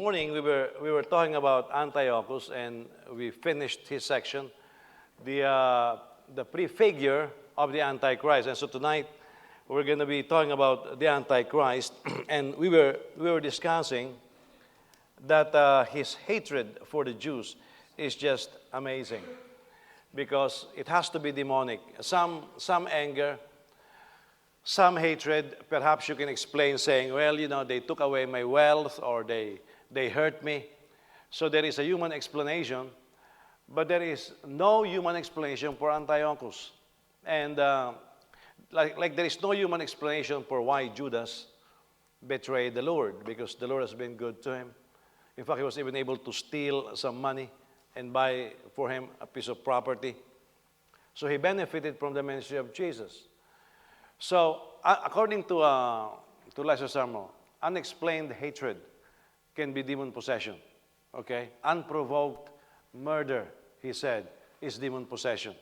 morning we were talking about Antiochus, and we finished his section, the prefigure of the Antichrist. And so tonight we're going to be talking about the Antichrist, and we were discussing that his hatred for the Jews is just amazing, because it has to be demonic. Some anger, some hatred. Perhaps you can explain saying, well, they took away my wealth, or they hurt me. So there is a human explanation, but there is no human explanation for Antiochus. And like there is no human explanation for why Judas betrayed the Lord, because the Lord has been good to him. In fact, he was even able to steal some money and buy for him a piece of property. So he benefited from the ministry of Jesus. So according to Lester Summerall, unexplained hatred can be demon possession. Okay? Unprovoked murder, he said, is demon possession.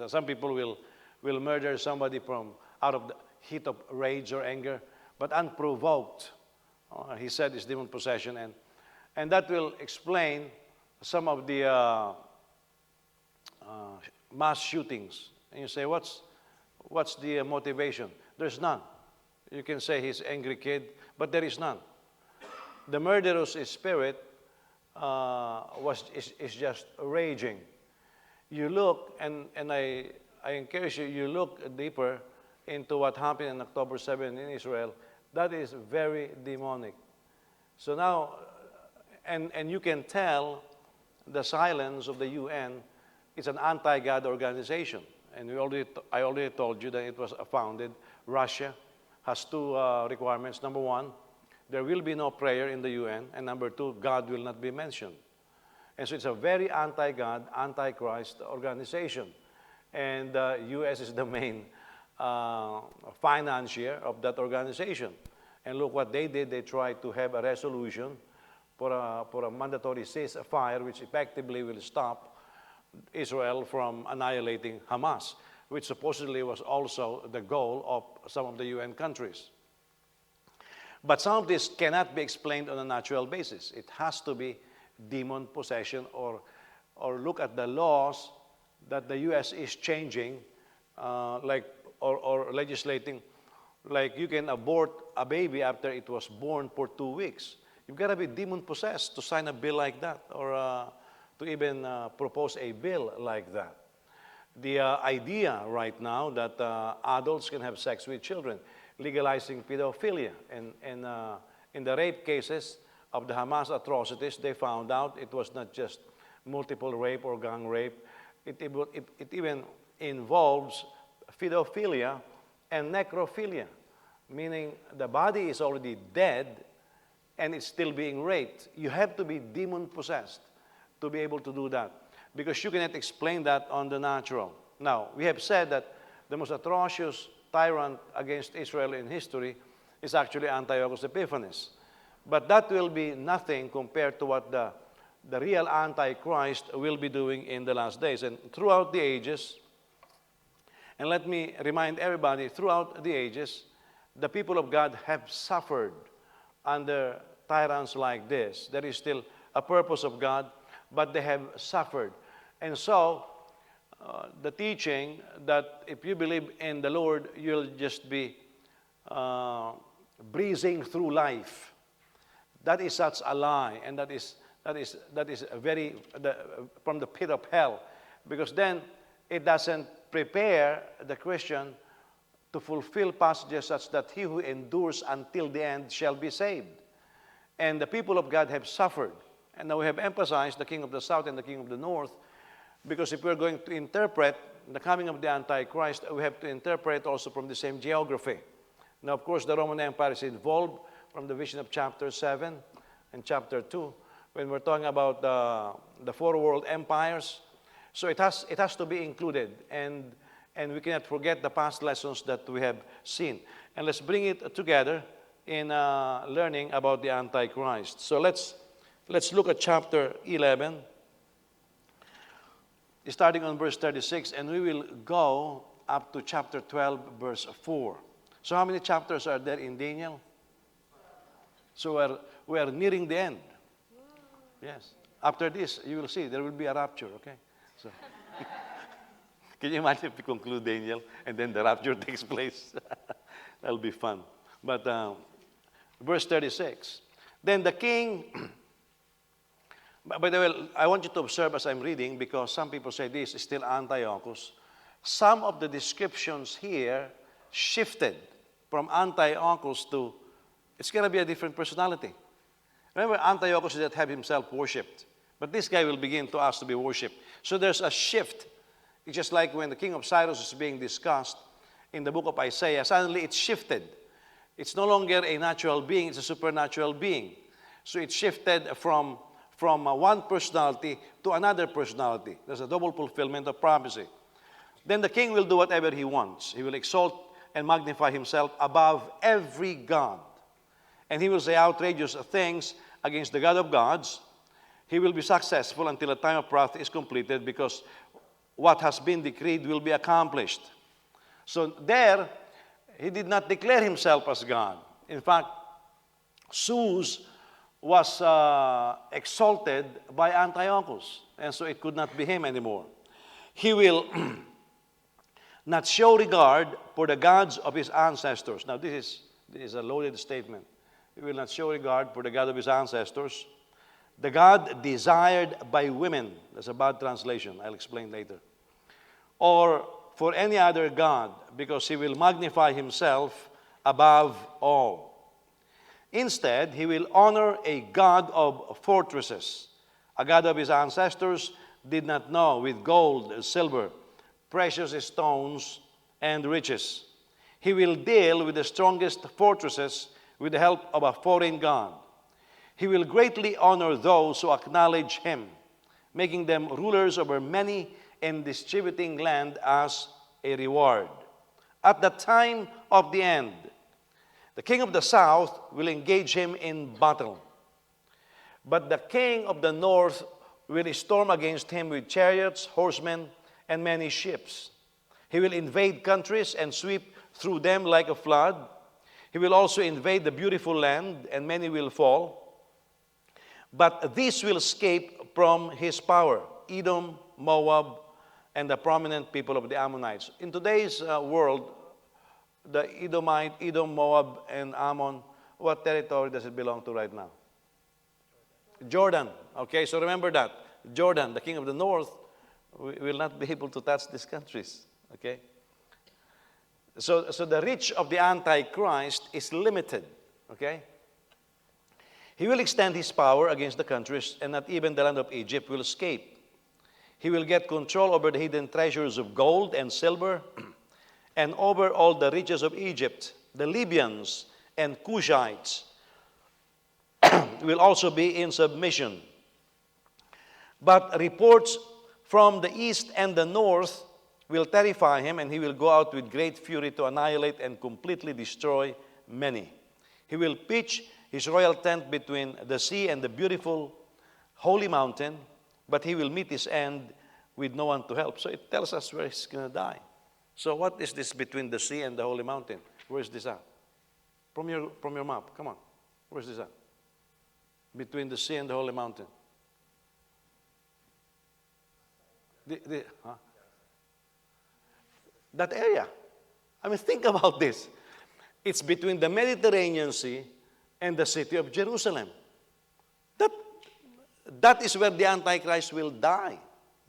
Some people will murder somebody from out of the heat of rage or anger, but unprovoked, he said, is demon possession. And that will explain some of the mass shootings. And you say, what's the motivation? There's none. You can say he's an angry kid, but there is none. The murderous spirit is just raging. You look, and I encourage you look deeper into what happened on October 7 in Israel. That is very demonic. So now, and you can tell the silence of the UN. It's an anti-God organization. And I already told you that it was founded. Russia has two requirements. Number one, there will be no prayer in the UN. And number two, God will not be mentioned. And so it's a very anti-God, anti-Christ organization. And the U.S. is the main financier of that organization. And look what they did. They tried to have a resolution for a mandatory ceasefire, which effectively will stop Israel from annihilating Hamas, which supposedly was also the goal of some of the UN countries. But some of this cannot be explained on a natural basis. It has to be demon possession, or look at the laws that the U.S. is changing, or legislating. Like you can abort a baby after it was born for 2 weeks. You've got to be demon possessed to sign a bill like that, or to even propose a bill like that. The idea right now that adults can have sex with children, legalizing pedophilia. And in the rape cases of the Hamas atrocities, they found out it was not just multiple rape or gang rape. It even involves pedophilia and necrophilia, meaning the body is already dead and it's still being raped. You have to be demon possessed to be able to do that, because you cannot explain that on the natural. Now, we have said that the most atrocious tyrant against Israel in history is actually Antiochus Epiphanes. But that will be nothing compared to what the real Antichrist will be doing in the last days. And throughout the ages, and let me remind everybody, throughout the ages, the people of God have suffered under tyrants like this. There is still a purpose of God, but they have suffered. And so, the teaching that if you believe in the Lord, you'll just be breezing through life, that is such a lie, and that is very from the pit of hell, because then it doesn't prepare the Christian to fulfill passages such that he who endures until the end shall be saved. And the people of God have suffered. And now we have emphasized the king of the south and the king of the north, because if we're going to interpret the coming of the Antichrist, we have to interpret also from the same geography. Now, of course, the Roman Empire is involved from the vision of chapter 7 and chapter 2, when we're talking about the four world empires. So it has to be included, and we cannot forget the past lessons that we have seen. And let's bring it together in learning about the Antichrist. So let's look at chapter 11, starting on verse 36, and we will go up to chapter 12, verse 4. So how many chapters are there in Daniel? So we are nearing the end. Yes. After this, you will see there will be a rapture, okay? So, can you imagine if we conclude Daniel and then the rapture takes place? That'll be fun. But verse 36. Then the king, by the way, I want you to observe as I'm reading, because some people say this is still Antiochus. Some of the descriptions here shifted from Antiochus to, it's going to be a different personality. Remember, Antiochus did not have himself worshipped. But this guy will begin to ask to be worshipped. So there's a shift. It's just like when the king of Cyrus is being discussed in the book of Isaiah, suddenly it's shifted. It's no longer a natural being, it's a supernatural being. So it shifted from one personality to another personality. There's a double fulfillment of prophecy. Then the king will do whatever he wants. He will exalt and magnify himself above every god. And he will say outrageous things against the God of gods. He will be successful until the time of wrath is completed, because what has been decreed will be accomplished. So there, he did not declare himself as God. In fact, Zeus was exalted by Antiochus, and so it could not be him anymore. He will not show regard for the gods of his ancestors. Now, this is a loaded statement. He will not show regard for the God of his ancestors. The God desired by women. That's a bad translation. I'll explain later. Or for any other God, because he will magnify himself above all. Instead, he will honor a God of fortresses. A God of his ancestors did not know, with gold, silver, precious stones, and riches. He will deal with the strongest fortresses with the help of a foreign God. He will greatly honor those who acknowledge him, making them rulers over many and distributing land as a reward. At the time of the end, the king of the south will engage him in battle. But the king of the north will storm against him with chariots, horsemen, and many ships. He will invade countries and sweep through them like a flood. He will also invade the beautiful land, and many will fall. But these will escape from his power: Edom, Moab, and the prominent people of the Ammonites. In today's world, the Edom, Moab, and Ammon, what territory does it belong to right now? Jordan. Okay, so remember that. Jordan, the king of the north, will not be able to touch these countries. Okay? So the reach of the Antichrist is limited. Okay? He will extend his power against the countries, and not even the land of Egypt will escape. He will get control over the hidden treasures of gold and silver, and over all the riches of Egypt. The Libyans and Cushites will also be in submission. But reports from the east and the north will terrify him, and he will go out with great fury to annihilate and completely destroy many. He will pitch his royal tent between the sea and the beautiful holy mountain, but he will meet his end with no one to help. So it tells us where he's going to die. So what is this between the sea and the holy mountain? Where is this at? From your map, come on. Where is this at? Between the sea and the holy mountain. That area. I mean, think about this. It's between the Mediterranean Sea and the city of Jerusalem. That is where the Antichrist will die.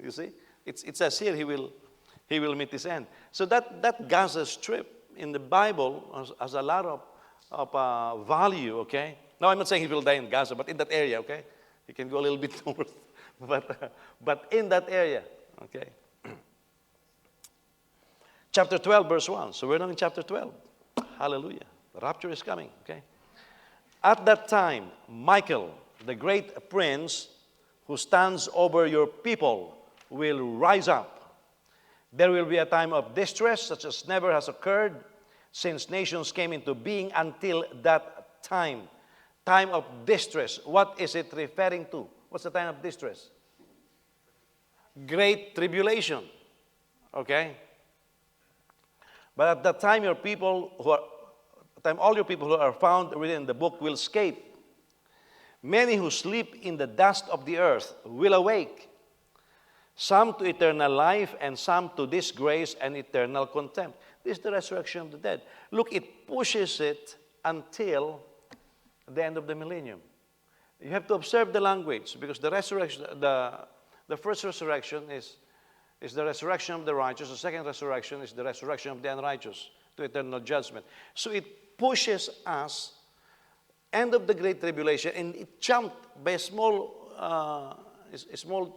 You see? It says here he will meet his end. So that Gaza Strip in the Bible has a lot of value, okay? Now, I'm not saying he will die in Gaza, but in that area, okay? He can go a little bit north. But in that area, okay? Chapter 12, verse 1. So we're now in chapter 12. Hallelujah. The rapture is coming, okay? At that time, Michael, the great prince who stands over your people, will rise up. There will be a time of distress such as never has occurred since nations came into being until that time. Time of distress. What is it referring to? What's the time of distress? Great tribulation. Okay? But at that time, all your people who are found within the book will escape. Many who sleep in the dust of the earth will awake, some to eternal life and some to disgrace and eternal contempt. This is the resurrection of the dead. Look, it pushes it until the end of the millennium. You have to observe the language, because the resurrection, the first resurrection is the resurrection of the righteous. The second resurrection is the resurrection of the unrighteous to eternal judgment. So it pushes us end of the Great Tribulation, and it jumped by a small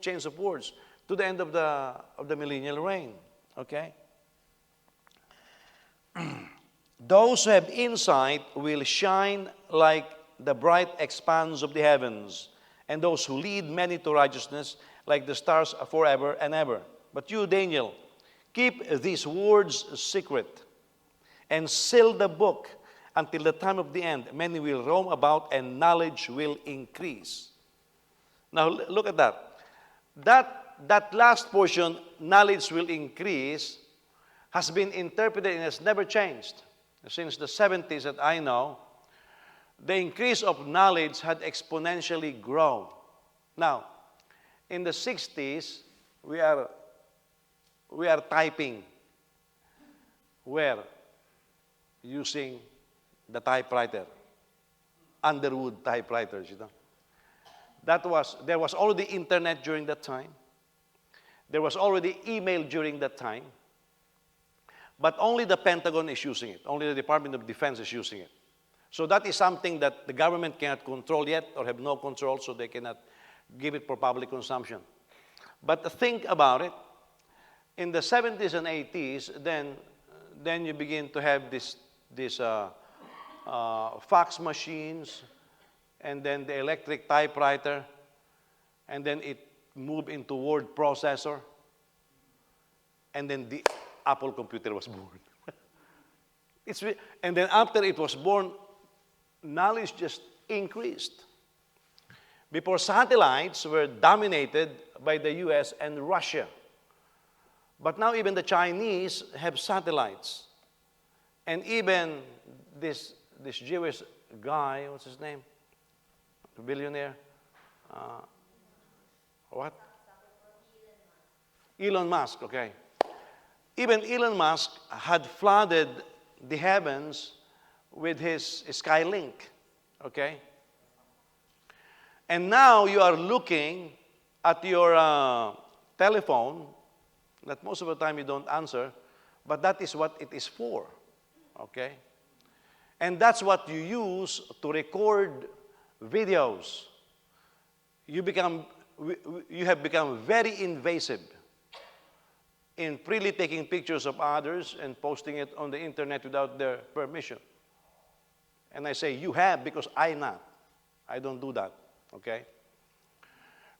change of words to the end of the millennial reign. Okay? Those who have insight will shine like the bright expanse of the heavens, and those who lead many to righteousness like the stars forever and ever. But you, Daniel, keep these words secret and seal the book until the time of the end. Many will roam about and knowledge will increase. Now look at that. That last portion, knowledge will increase, has been interpreted and has never changed. Since the 70s that I know, the increase of knowledge had exponentially grown. Now, in the 60s, we are typing. Where? Using the typewriter. Underwood typewriters, you know. There was already internet during that time. There was already email during that time. But only the Pentagon is using it. Only the Department of Defense is using it. So that is something that the government cannot control yet, or have no control, so they cannot give it for public consumption. But think about it. In the 70s and 80s, then you begin to have this fax machines, and then the electric typewriter, and then it moved into word processor, and then the Apple computer was born. And then after it was born, knowledge just increased. Before, satellites were dominated by the US and Russia. But now even the Chinese have satellites. And even this Jewish guy, what's his name? The billionaire? What? Elon Musk, okay. Even Elon Musk had flooded the heavens with his Skylink, okay? And now you are looking at your telephone, that most of the time you don't answer, but that is what it is for, okay? And that's what you use to record videos. You have become very invasive in freely taking pictures of others and posting it on the internet without their permission. And I say, you have, because I not. I don't do that, okay?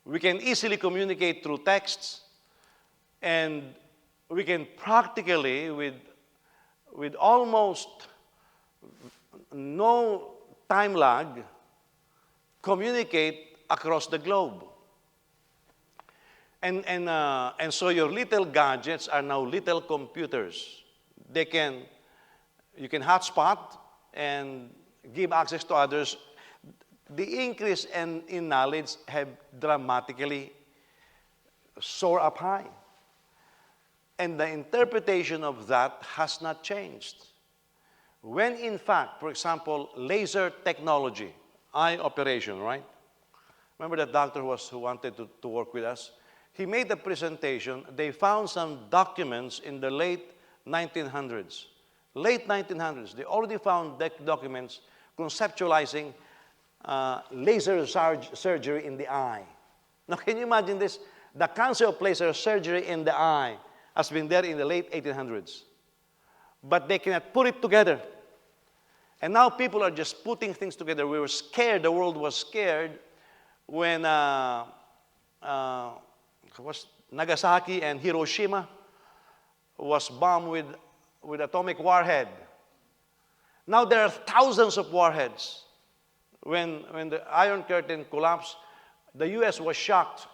We can easily communicate through texts, and we can practically, with almost no time lag, communicate across the globe. And so your little gadgets are now little computers. You can hotspot and give access to others. The increase in knowledge have dramatically soared up high. And the interpretation of that has not changed. When in fact, for example, laser technology, eye operation, right? Remember that doctor who wanted to work with us? He made a presentation. They found some documents in the late 1900s. Late 1900s, they already found documents conceptualizing laser surgery in the eye. Now, can you imagine this? The concept of laser surgery in the eye has been there in the late 1800s. But they cannot put it together. And now people are just putting things together. We were scared, the world was scared when Nagasaki and Hiroshima was bombed with atomic warhead. Now there are thousands of warheads. When the Iron Curtain collapsed, the US was shocked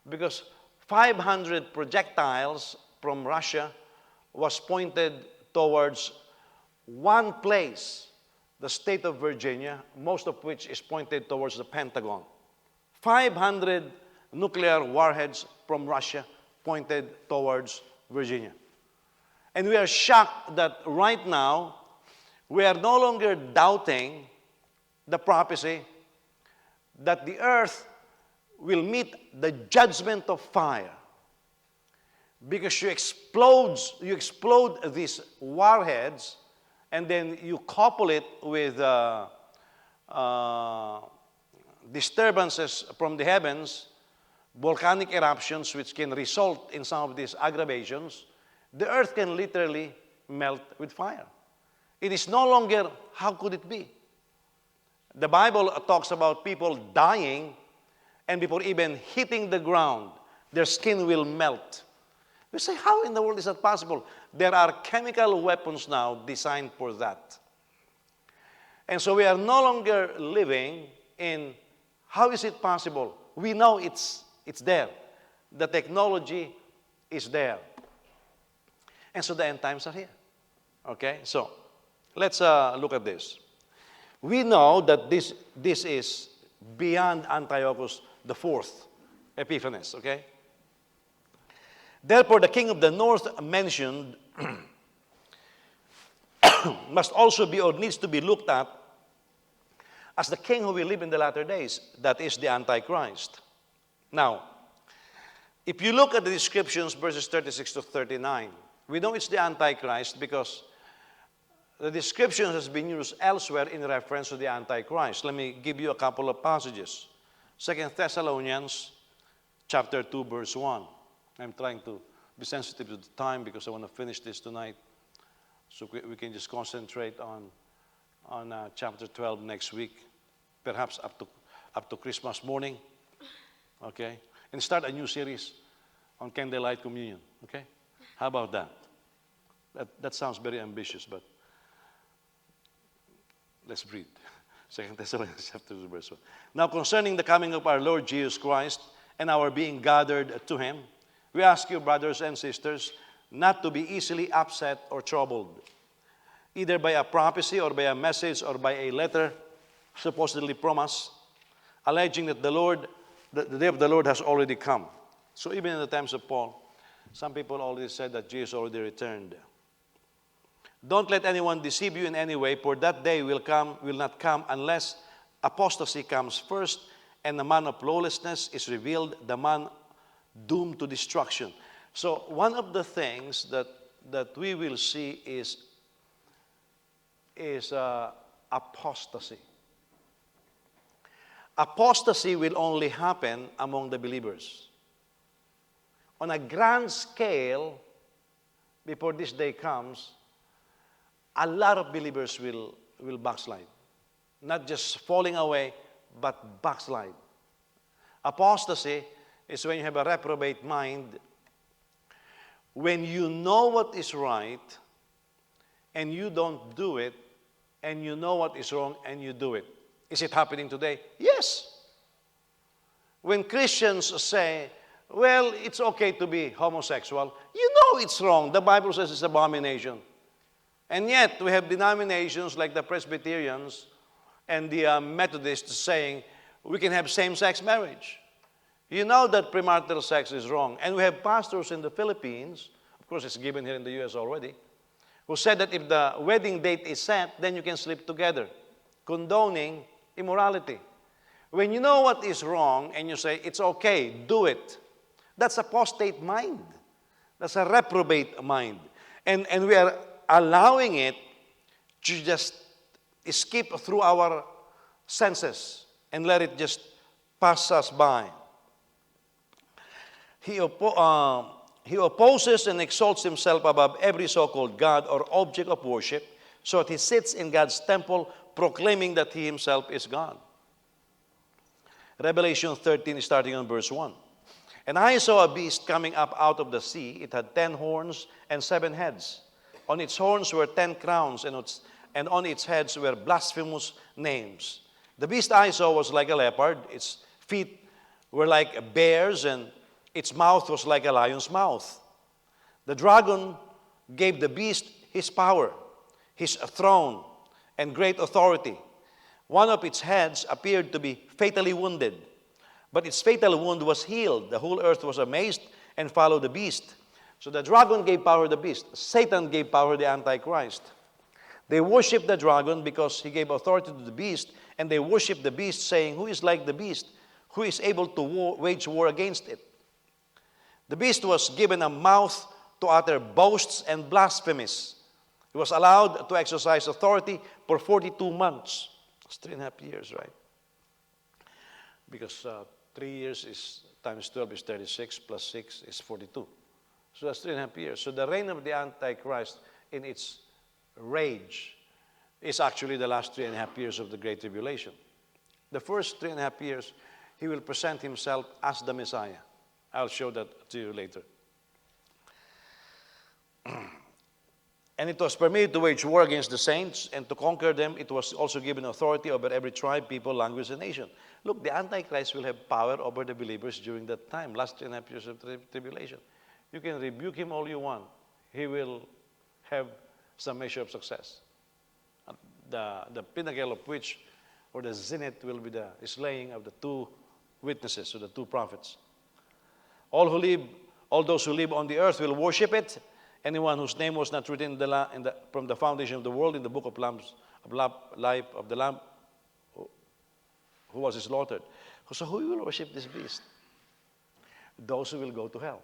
because 500 projectiles from Russia was pointed towards one place the state of Virginia, most of which is pointed towards the Pentagon. 500 nuclear warheads from Russia pointed towards Virginia. And we are shocked that right now, we are no longer doubting the prophecy that the earth will meet the judgment of fire. Because you explode these warheads, and then you couple it with disturbances from the heavens, volcanic eruptions, which can result in some of these aggravations. The earth can literally melt with fire. It is no longer, how could it be? The Bible talks about people dying, and before even hitting the ground, their skin will melt. We say, how in the world is that possible? There are chemical weapons now designed for that. And so we are no longer living in, how is it possible? We know it's there. The technology is there. And so the end times are here. Okay, so let's look at this. We know that this is beyond Antiochus the fourth, Epiphanes, okay? Therefore, the king of the north mentioned must also be or needs to be looked at as the king who will live in the latter days. That is the Antichrist. Now, if you look at the descriptions, verses 36 to 39, we know it's the Antichrist because the description has been used elsewhere in reference to the Antichrist. Let me give you a couple of passages. 2 Thessalonians chapter 2, verse 1. I'm trying to be sensitive to the time because I want to finish this tonight so we can just concentrate on chapter 12 next week, perhaps up to Christmas morning, okay? And start a new series on candlelight communion, okay? How about that? That sounds very ambitious, but let's breathe. 2 Thessalonians chapter 2, verse 1. Now concerning the coming of our Lord Jesus Christ and our being gathered to him, we ask you, brothers and sisters, not to be easily upset or troubled, either by a prophecy or by a message or by a letter supposedly from us, alleging that the day of the Lord has already come. So even in the times of Paul, some people already said that Jesus already returned. Don't let anyone deceive you in any way, for that day will not come unless apostasy comes first, and the man of lawlessness is revealed, the man doomed to destruction. So one of the things that we will see is apostasy. Apostasy will only happen among the believers. On a grand scale, before this day comes, a lot of believers will backslide. Not just falling away, but backslide. Apostasy is when you have a reprobate mind, when you know what is right, and you don't do it, and you know what is wrong, and you do it. Is it happening today? Yes. When Christians say, well, it's okay to be homosexual, you know it's wrong. The Bible says it's abomination. And yet, we have denominations like the Presbyterians and the Methodists saying we can have same-sex marriage. You know that premarital sex is wrong. And we have pastors in the Philippines, of course it's given here in the U.S. already, who said that if the wedding date is set, then you can sleep together, condoning immorality. When you know what is wrong and you say, it's okay, do it, that's apostate mind. That's a reprobate mind. And we are allowing it to just skip through our senses and let it just pass us by. He opposes and exalts himself above every so-called God or object of worship, so that he sits in God's temple proclaiming that he himself is God. Revelation 13, starting on verse 1. And I saw a beast coming up out of the sea. It had 10 horns and 7 heads. On its horns were 10 crowns, and on its heads were blasphemous names. The beast I saw was like a leopard. Its feet were like bears, and its mouth was like a lion's mouth. The dragon gave the beast his power, his throne, and great authority. One of its heads appeared to be fatally wounded, but its fatal wound was healed. The whole earth was amazed and followed the beast. So the dragon gave power to the beast. Satan gave power to the Antichrist. They worshiped the dragon because he gave authority to the beast, and they worshiped the beast, saying, "Who is like the beast? Who is able to wage war against it?" The beast was given a mouth to utter boasts and blasphemies. He was allowed to exercise authority for 42 months. It's 3.5 years, right? Because 3 years is times 12 is 36, plus 6 is 42. So that's 3.5 years. So the reign of the Antichrist in its rage is actually the last 3.5 years of the Great Tribulation. The first 3.5 years, he will present himself as the Messiah. I'll show that to you later. And it was permitted to wage war against the saints, and to conquer them, it was also given authority over every tribe, people, language, and nation. Look, the Antichrist will have power over the believers during that time, last 3.5 years of tribulation. You can rebuke him all you want. He will have some measure of success. The pinnacle of which, or the zenith, will be the slaying of the two witnesses, or the two prophets. All those who live on the earth will worship it. Anyone whose name was not written from the foundation of the world in the book of life of the Lamb, who was slaughtered. So who will worship this beast? Those who will go to hell.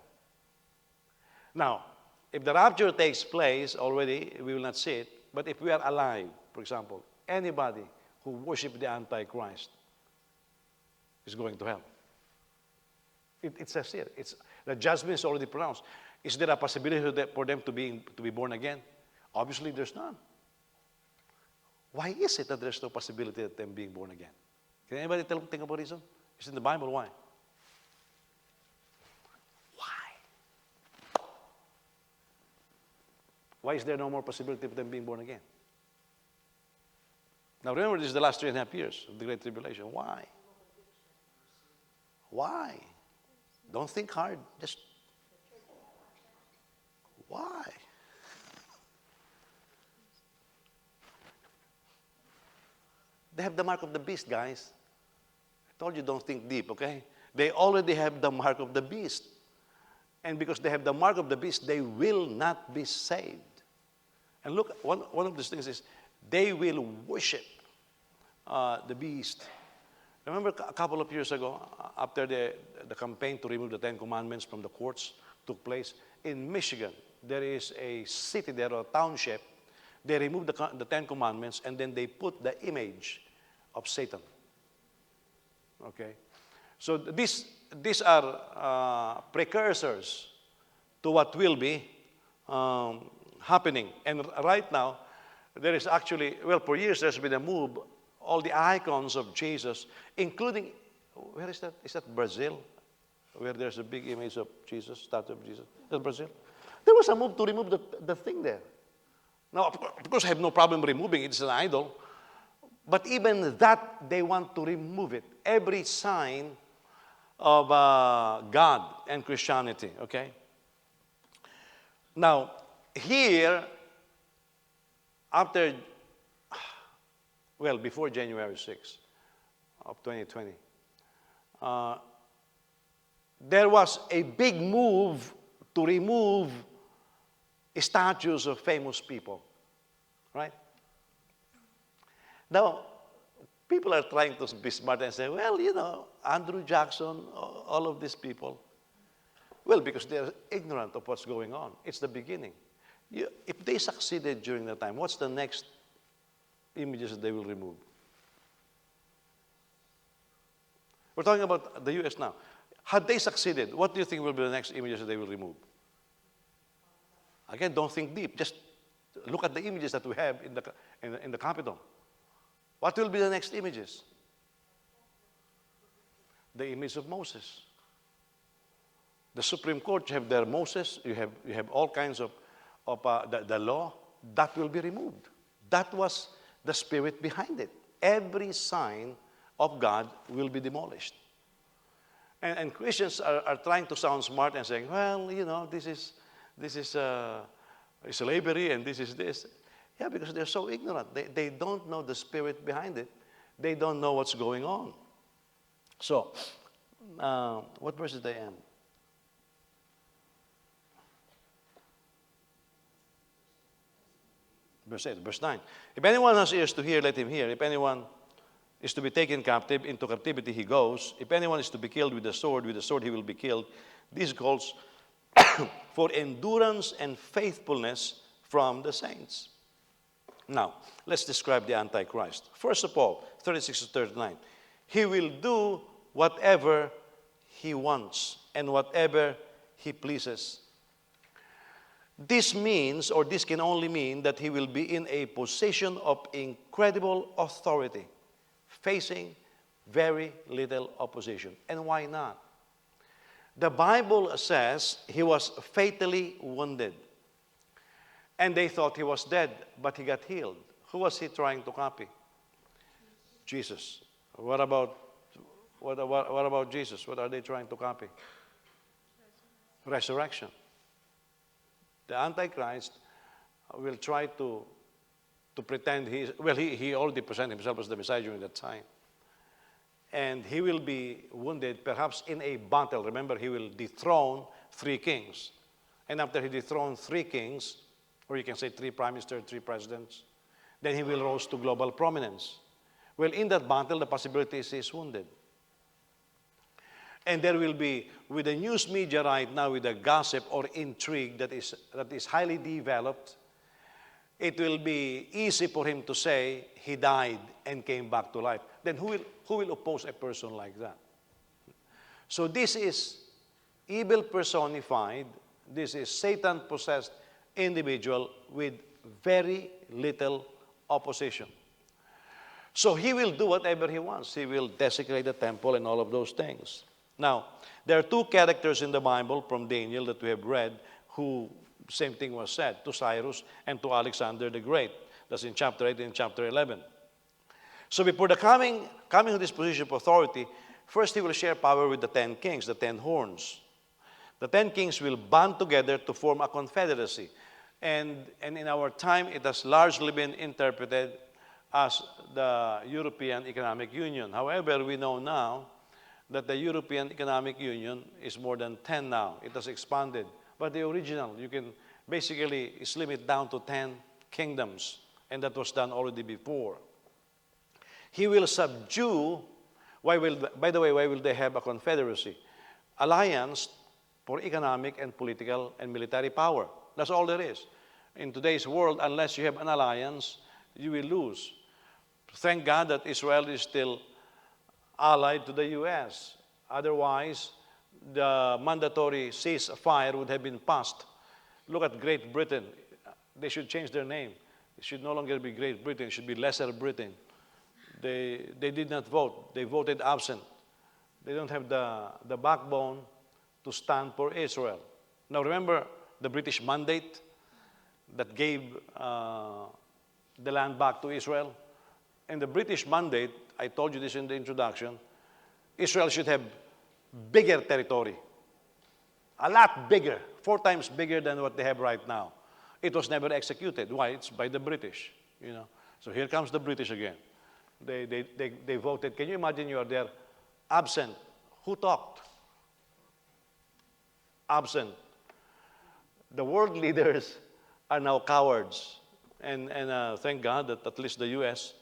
Now, if the rapture takes place already, we will not see it. But if we are alive, for example, anybody who worships the Antichrist is going to hell. It says here, the judgment is already pronounced. Is there a possibility for them to be born again? Obviously, there's none. Why is it that there's no possibility of them being born again? Can anybody think about reason? It's in the Bible. Why? Why? Why is there no more possibility of them being born again? Now remember, this is the last 3.5 years of the Great Tribulation. Why? Why? Don't think hard. Just why? They have the mark of the beast, guys. I told you don't think deep, okay? They already have the mark of the beast. And because they have the mark of the beast, they will not be saved. And look, one of these things is they will worship the beast. Remember a couple of years ago, after the campaign to remove the Ten Commandments from the courts took place, in Michigan, there is a city there, or a township. They removed the Ten Commandments, and then they put the image of Satan. Okay? So these are precursors to what will be happening. And right now, there is actually, well, for years there's been a move, all the icons of Jesus, including, where is that? Is that Brazil? Where there's a big image of Jesus, statue of Jesus. Is that Brazil? There was a move to remove the thing there. Now, of course, I have no problem removing it. It's an idol. But even that, they want to remove it. Every sign of God and Christianity, okay? Now, here, after, well, before January 6th of 2020, there was a big move to remove statues of famous people, right? Now, people are trying to be smart and say, well, you know, Andrew Jackson, all of these people. Well, because they're ignorant of what's going on. It's the beginning. If they succeeded during that time, what's the next images that they will remove? We're talking about the U.S. now. Had they succeeded, what do you think will be the next images that they will remove? Again, don't think deep. Just look at the images that we have in the Capitol. What will be the next images? The image of Moses. The Supreme Court, you have their Moses, you have all kinds of the law. That will be removed. That was the spirit behind it. Every sign of God will be demolished. And Christians are trying to sound smart and saying, well, you know, this is slavery and this is this. Yeah, because they're so ignorant. They don't know the spirit behind it. They don't know what's going on. So, what verse did I am? Verse 8, verse 9. If anyone has ears to hear, let him hear. If anyone is to be taken captive, into captivity he goes. If anyone is to be killed with the sword he will be killed. This calls for endurance and faithfulness from the saints. Now, let's describe the Antichrist. First of all, 36 to 39. He will do whatever he wants and whatever he pleases. This means, or this can only mean, that he will be in a position of incredible authority, facing very little opposition. And why not? The Bible says he was fatally wounded. And they thought he was dead, but he got healed. Who was he trying to copy? Jesus. What about Jesus? What are they trying to copy? Resurrection. The Antichrist will try to pretend he already presented himself as the Messiah during that time. And he will be wounded perhaps in a battle. Remember, he will dethrone 3 kings. And after he dethrones 3 kings, or you can say 3 prime ministers, 3 presidents, then he will rise to global prominence. Well, in that battle, the possibility is he is wounded. And there will be, with the news media right now, with the gossip or intrigue that is highly developed, it will be easy for him to say he died and came back to life. Then who will oppose a person like that? So this is evil personified. This is Satan-possessed individual with very little opposition. So he will do whatever he wants. He will desecrate the temple and all of those things. Now, there are 2 characters in the Bible from Daniel that we have read who same thing was said to Cyrus and to Alexander the Great. That's in chapter 8 and chapter 11. So before the coming to this position of authority, first he will share power with the 10 kings, the 10 horns. The 10 kings will band together to form a confederacy. And in our time, it has largely been interpreted as the European Economic Union. However, we know now that the European Economic Union is more than 10 now. It has expanded. But the original, you can basically slim it down to 10 kingdoms. And that was done already before. He will subdue. By the way, why will they have a confederacy? Alliance for economic and political and military power. That's all there is. In today's world, unless you have an alliance, you will lose. Thank God that Israel is still allied to the U.S. Otherwise, the mandatory ceasefire would have been passed. Look at Great Britain. They should change their name. It should no longer be Great Britain. It should be Lesser Britain. They did not vote. They voted absent. They don't have the backbone to stand for Israel. Now remember the British mandate that gave the land back to Israel? In the British mandate, I told you this in the introduction, Israel should have bigger territory. A lot bigger, 4 times bigger than what they have right now. It was never executed. Why? It's by the British, you know. So here comes the British again. They voted. Can you imagine you are there absent? Who talked? Absent. The world leaders are now cowards. And thank God that at least the U.S.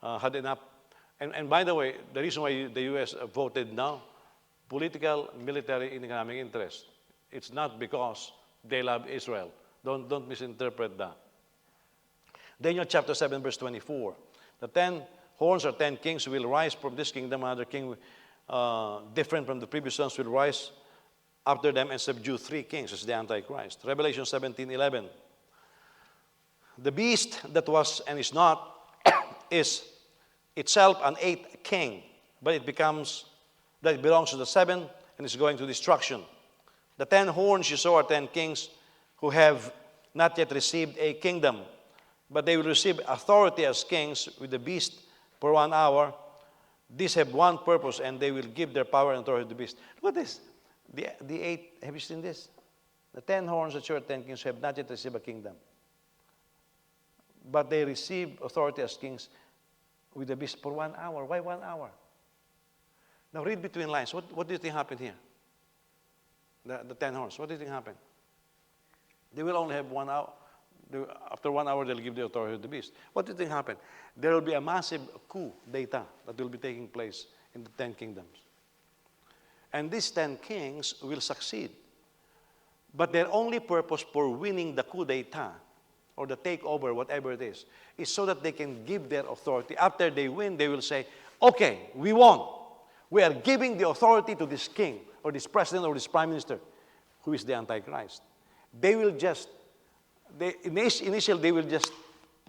Had enough. And by the way, the reason why the U.S. voted now, political, military, and economic interest. It's not because they love Israel. Don't misinterpret that. Daniel chapter 7, verse 24. The 10 horns or 10 kings will rise from this kingdom. Another king different from the previous ones will rise after them and subdue 3 kings. This is the Antichrist. Revelation 17:11. The beast that was and is not is itself an 8th king, but it belongs to the 7 and is going to destruction. The 10 horns you saw are 10 kings who have not yet received a kingdom, but they will receive authority as kings with the beast for 1 hour. These have one purpose, and they will give their power and authority to the beast. Look at this. The 8, have you seen this? The 10 horns that show are 10 kings who have not yet received a kingdom. but they receive authority as kings with the beast for 1 hour. Why 1 hour? Now read between lines. What do you think happened here? The 10 horns. What do you think happened? They will only have 1 hour. After 1 hour, they'll give the authority to the beast. What do you think happened? There will be a massive coup d'etat that will be taking place in the 10 kingdoms. And these 10 kings will succeed. But their only purpose for winning the coup d'etat or the takeover, whatever it is so that they can give their authority. After they win, they will say, okay, we won. We are giving the authority to this king or this president or this prime minister, who is the Antichrist. They will just, initially they will just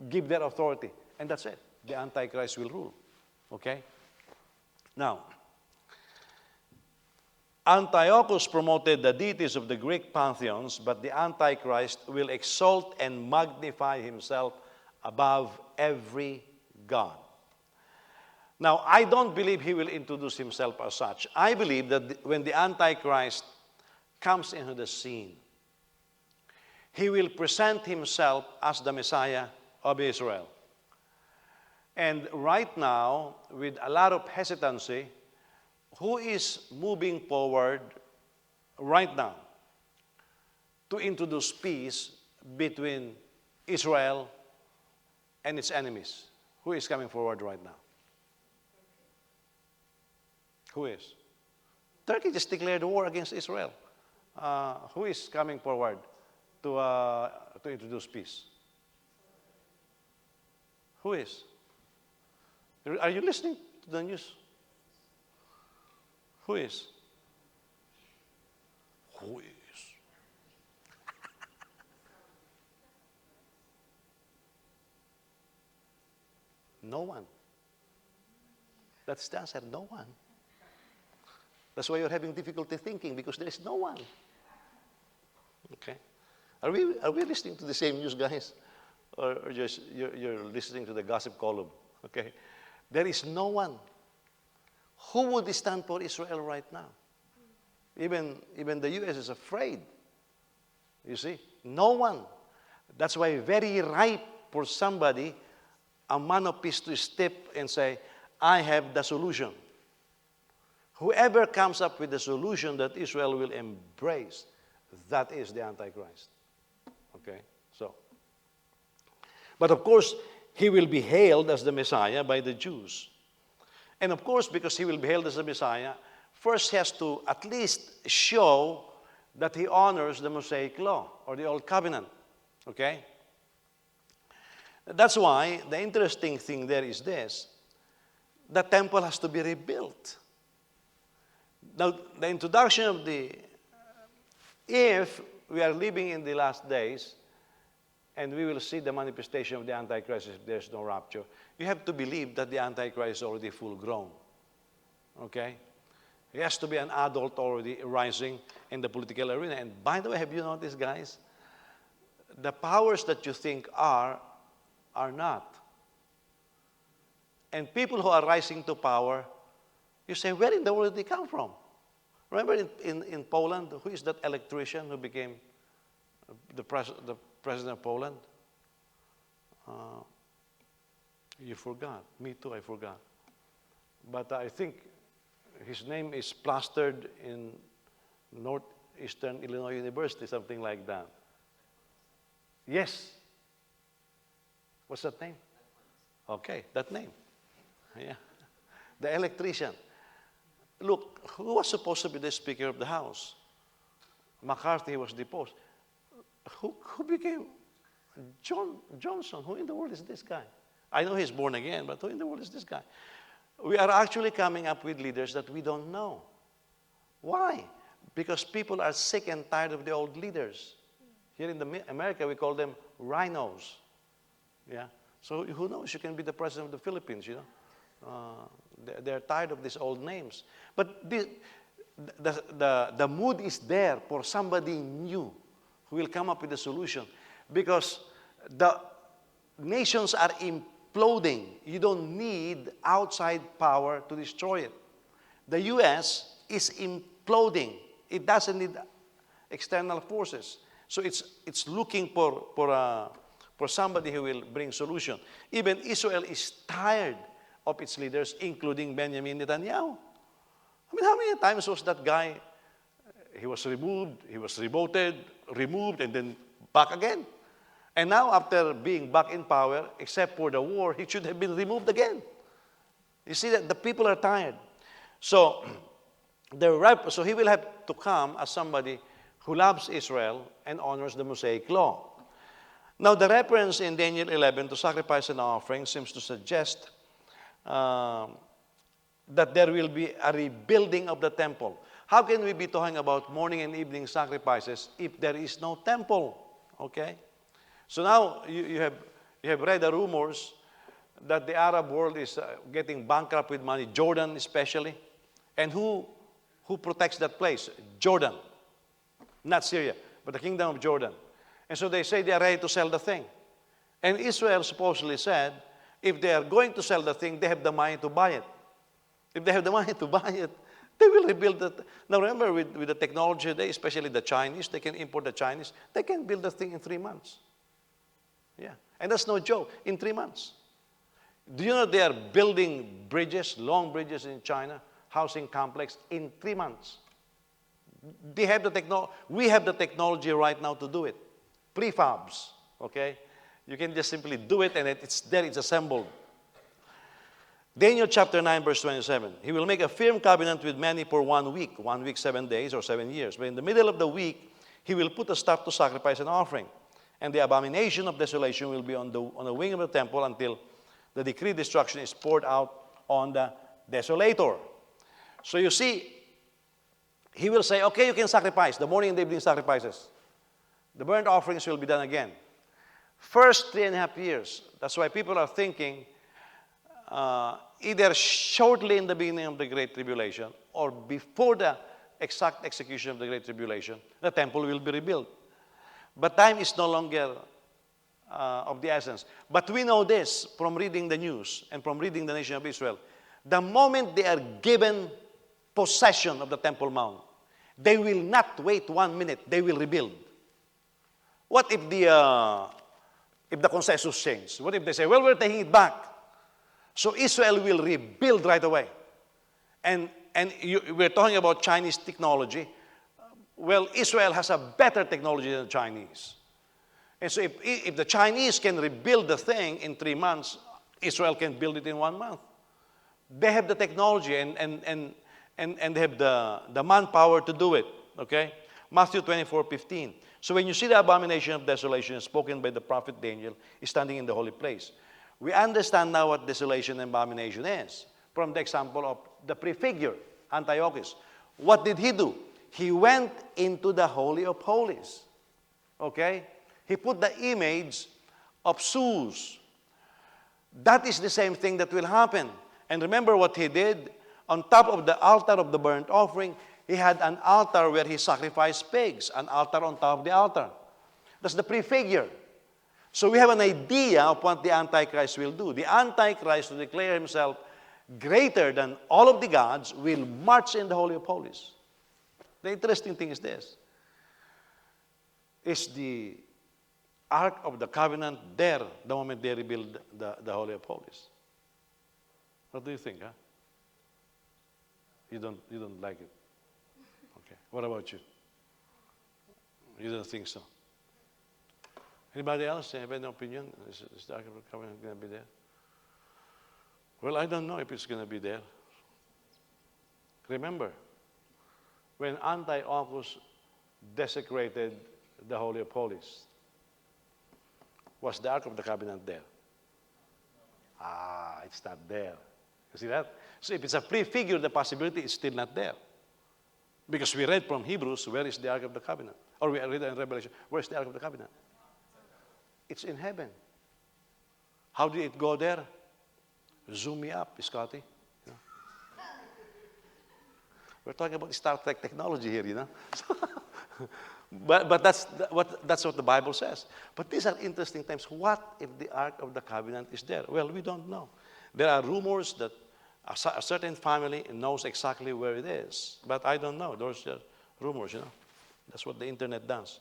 give their authority, and that's it. The Antichrist will rule, okay? Now, Antiochus promoted the deities of the Greek pantheons, but the Antichrist will exalt and magnify himself above every god. Now, I don't believe he will introduce himself as such. I believe that when the Antichrist comes into the scene, he will present himself as the Messiah of Israel. And right now, with a lot of hesitancy, who is moving forward right now to introduce peace between Israel and its enemies? Who is coming forward right now? Who is? Turkey just declared war against Israel. Who is coming forward to introduce peace? Who is? Are you listening to the news? Who is? Who is? No one. That's the answer, no one. That's why you're having difficulty thinking, because there is no one. Okay? Are we listening to the same news, guys? Or just you're listening to the gossip column? Okay? There is no one. Who would stand for Israel right now? Even the U.S. is afraid. You see? No one. That's why very ripe for somebody, a man of peace, to step and say, I have the solution. Whoever comes up with the solution that Israel will embrace, that is the Antichrist. Okay? So, but of course, he will be hailed as the Messiah by the Jews. And of course, because he will be hailed as the Messiah, first he has to at least show that he honors the Mosaic law or the Old Covenant. Okay? That's why the interesting thing there is this. The temple has to be rebuilt. Now, the introduction of if we are living in the last days, and we will see the manifestation of the Antichrist if there's no rapture, you have to believe that the Antichrist is already full grown. Okay? He has to be an adult already rising in the political arena. And by the way, have you noticed, guys? The powers that you think are not. And people who are rising to power, you say, where in the world did they come from? Remember in Poland, who is that electrician who became the president of Poland? You forgot. Me too, I forgot. But I think his name is plastered in Northeastern Illinois University, something like that. Yes. What's that name? Okay, that name. Yeah. The electrician. Look, who was supposed to be the Speaker of the House? McCarthy was deposed. Who became Johnson? Who in the world is this guy? I know he's born again, but who in the world is this guy? We are actually coming up with leaders that we don't know. Why? Because people are sick and tired of the old leaders. Here in America, we call them rhinos. Yeah. So who knows? You can be the president of the Philippines, you know. They're tired of these old names. But the mood is there for somebody new who will come up with a solution. Because the nations are imploding. You don't need outside power to destroy it. The U.S. is imploding. It doesn't need external forces. So it's looking for for somebody who will bring solution. Even Israel is tired of its leaders, including Benjamin Netanyahu. I mean, how many times was that guy, he was removed, he was revoted, removed, and then back again? And now, after being back in power, except for the war, he should have been removed again. You see that the people are tired. So, so he will have to come as somebody who loves Israel and honors the Mosaic law. Now, the reference in Daniel 11 to sacrifice and offering seems to suggest that there will be a rebuilding of the temple. How can we be talking about morning and evening sacrifices if there is no temple? Okay? So now you have read the rumors that the Arab world is getting bankrupt with money, Jordan especially. And who protects that place? Jordan. Not Syria, but the kingdom of Jordan. And so they say they are ready to sell the thing. And Israel supposedly said, if they are going to sell the thing, they have the money to buy it. If they have the money to buy it, they will rebuild it. Now remember, with the technology today, especially the Chinese, they can import the Chinese, they can build the thing in 3 months. Yeah, and that's no joke, in 3 months. Do you know they are building bridges, long bridges in China, housing complex, in 3 months? They have the technology. We have the technology right now to do it. Prefabs, okay? You can just simply do it, and it's there, it's assembled. Daniel chapter 9, verse 27. He will make a firm covenant with many for 1 week, 1 week, 7 days, or 7 years. But in the middle of the week, he will put a stop to sacrifice and offering. And the abomination of desolation will be on the wing of the temple until the decreed destruction is poured out on the desolator. So you see, he will say, okay, you can sacrifice, the morning and the evening sacrifices. The burnt offerings will be done again. First 3.5 years. That's why people are thinking either shortly in the beginning of the Great Tribulation or before the exact execution of the Great Tribulation, the temple will be rebuilt. But time is no longer of the essence. But we know this from reading the news and from reading the nation of Israel. The moment they are given possession of the Temple Mount, they will not wait 1 minute. They will rebuild. What if the consensus changes? What if they say, well, we're taking it back? So Israel will rebuild right away. And we're talking about Chinese technology. Well, Israel has a better technology than the Chinese. And so if the Chinese can rebuild the thing in 3 months, Israel can build it in 1 month. They have the technology and they have the manpower to do it. Okay? Matthew 24:15. So when you see the abomination of desolation spoken by the prophet Daniel standing in the holy place, we understand now what desolation and abomination is from the example of the prefigure, Antiochus. What did he do? He went into the Holy of Holies. Okay? He put the image of Zeus. That is the same thing that will happen. And remember what he did? On top of the altar of the burnt offering, he had an altar where he sacrificed pigs, an altar on top of the altar. That's the prefigure. So we have an idea of what the Antichrist will do. The Antichrist, to declare himself greater than all of the gods, will march in the Holy of Holies. The interesting thing is this. Is the Ark of the Covenant there the moment they rebuild the Holy of Holies? What do you think, huh? You don't like it? Okay. What about you? You don't think so? Anybody else have any opinion? Is the Ark of the Covenant going to be there? Well, I don't know if it's going to be there. Remember, when Antiochus desecrated the Holy of Holies, was the Ark of the Covenant there? It's not there. You see that? So if it's a prefigure, the possibility is still not there. Because we read from Hebrews, where is the Ark of the Covenant? Or we read in Revelation, where's the Ark of the Covenant? It's in heaven. How did it go there? Zoom me up, Scotty. You know? We're talking about Star Trek technology here, you know. but that's what the Bible says. But these are interesting times. What if the Ark of the Covenant is there? Well, we don't know. There are rumors that a certain family knows exactly where it is. But I don't know. Those are rumors, you know. That's what the internet does.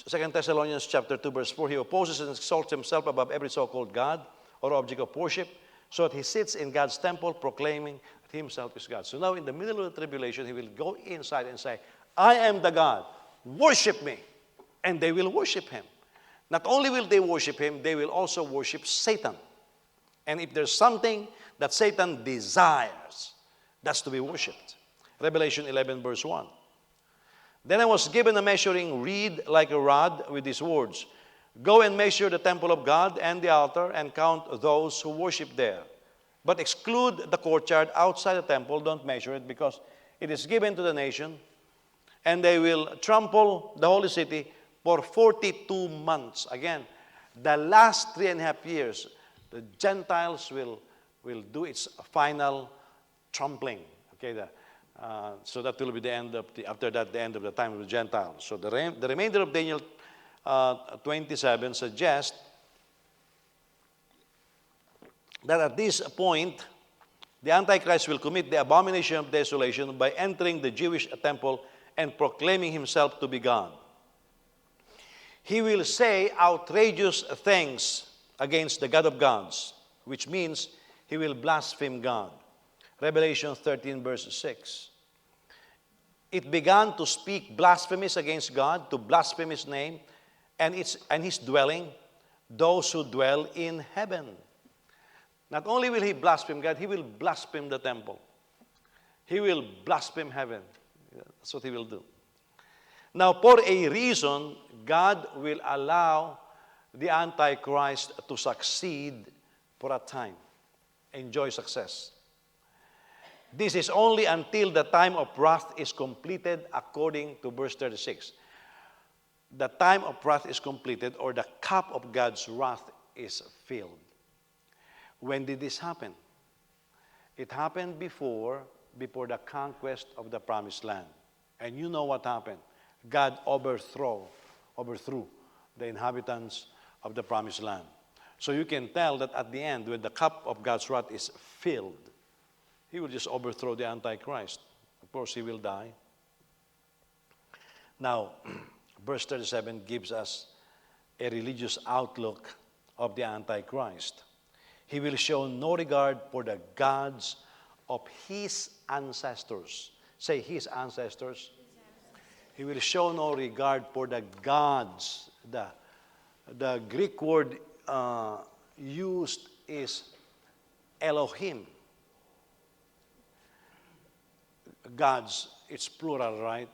2 Thessalonians chapter 2, verse 4, he opposes and exalts himself above every so-called God or object of worship, so that he sits in God's temple proclaiming that himself is God. So now in the middle of the tribulation, he will go inside and say, I am the God, worship me. And they will worship him. Not only will they worship him, they will also worship Satan. And if there's something that Satan desires, that's to be worshipped. Revelation 11, verse 1. Then I was given a measuring reed like a rod with these words, go and measure the temple of God and the altar and count those who worship there. But exclude the courtyard outside the temple. Don't measure it because it is given to the nation. And they will trample the holy city for 42 months. Again, the last 3.5 years, the Gentiles will do its final trampling. Okay, so that will be the end of after that, the end of the time of the Gentiles. So the remainder of Daniel 27 suggests that at this point, the Antichrist will commit the abomination of desolation by entering the Jewish temple and proclaiming himself to be God. He will say outrageous things against the God of gods, which means he will blaspheme God. Revelation 13, verse 6. It began to speak blasphemies against God, to blaspheme his name and his dwelling, those who dwell in heaven. Not only will he blaspheme God, he will blaspheme the temple. He will blaspheme heaven. That's what he will do. Now, for a reason, God will allow the Antichrist to succeed for a time, enjoy success. This is only until the time of wrath is completed according to verse 36. The time of wrath is completed, or the cup of God's wrath is filled. When did this happen? It happened before the conquest of the promised land. And you know what happened. God overthrew the inhabitants of the promised land. So you can tell that at the end, when the cup of God's wrath is filled, he will just overthrow the Antichrist. Of course, he will die. Now, verse 37 gives us a religious outlook of the Antichrist. He will show no regard for the gods of his ancestors. Say, his ancestors. He will show no regard for the gods. The Greek word used is Elohim. Gods, it's plural, right?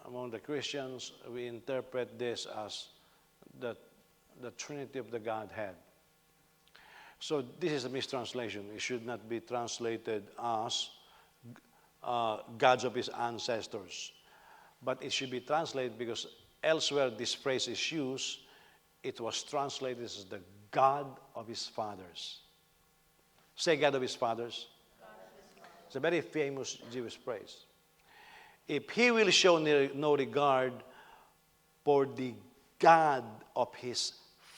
Among the Christians, we interpret this as the Trinity of the Godhead. So this is a mistranslation. It should not be translated as gods of his ancestors. But it should be translated because elsewhere this phrase is used. It was translated as the God of his fathers. Say God of his fathers. It's a very famous Jewish phrase. If he will show no regard for the God of his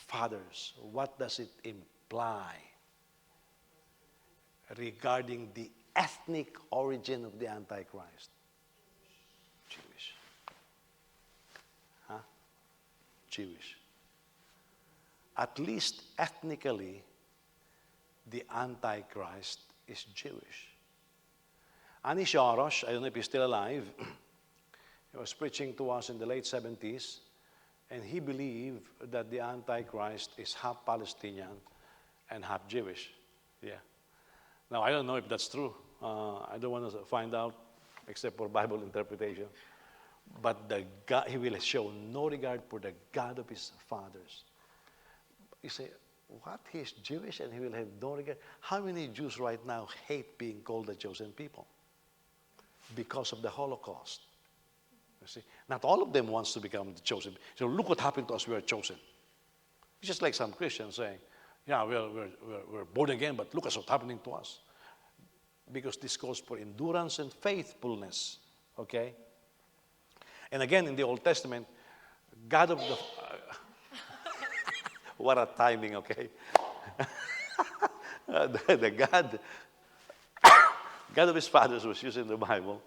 fathers, what does it imply regarding the ethnic origin of the Antichrist? Jewish. Huh? Jewish. At least ethnically, the Antichrist is Jewish. Ani Shorosh, I don't know if he's still alive, he was preaching to us in the late 70s, and he believed that the Antichrist is half Palestinian and half Jewish. Yeah. Now, I don't know if that's true. I don't want to find out except for Bible interpretation. But he will show no regard for the God of his fathers. You say, what? He's Jewish and he will have no regard? How many Jews right now hate being called the chosen people? Because of the Holocaust. You see, not all of them wants to become the chosen. So look what happened to us, we are chosen. It's just like some Christians saying, yeah, we're born again, but look at what's happening to us. Because this calls for endurance and faithfulness, okay? And again, in the Old Testament, God of the... what a timing, okay? the God of his fathers was used in the Bible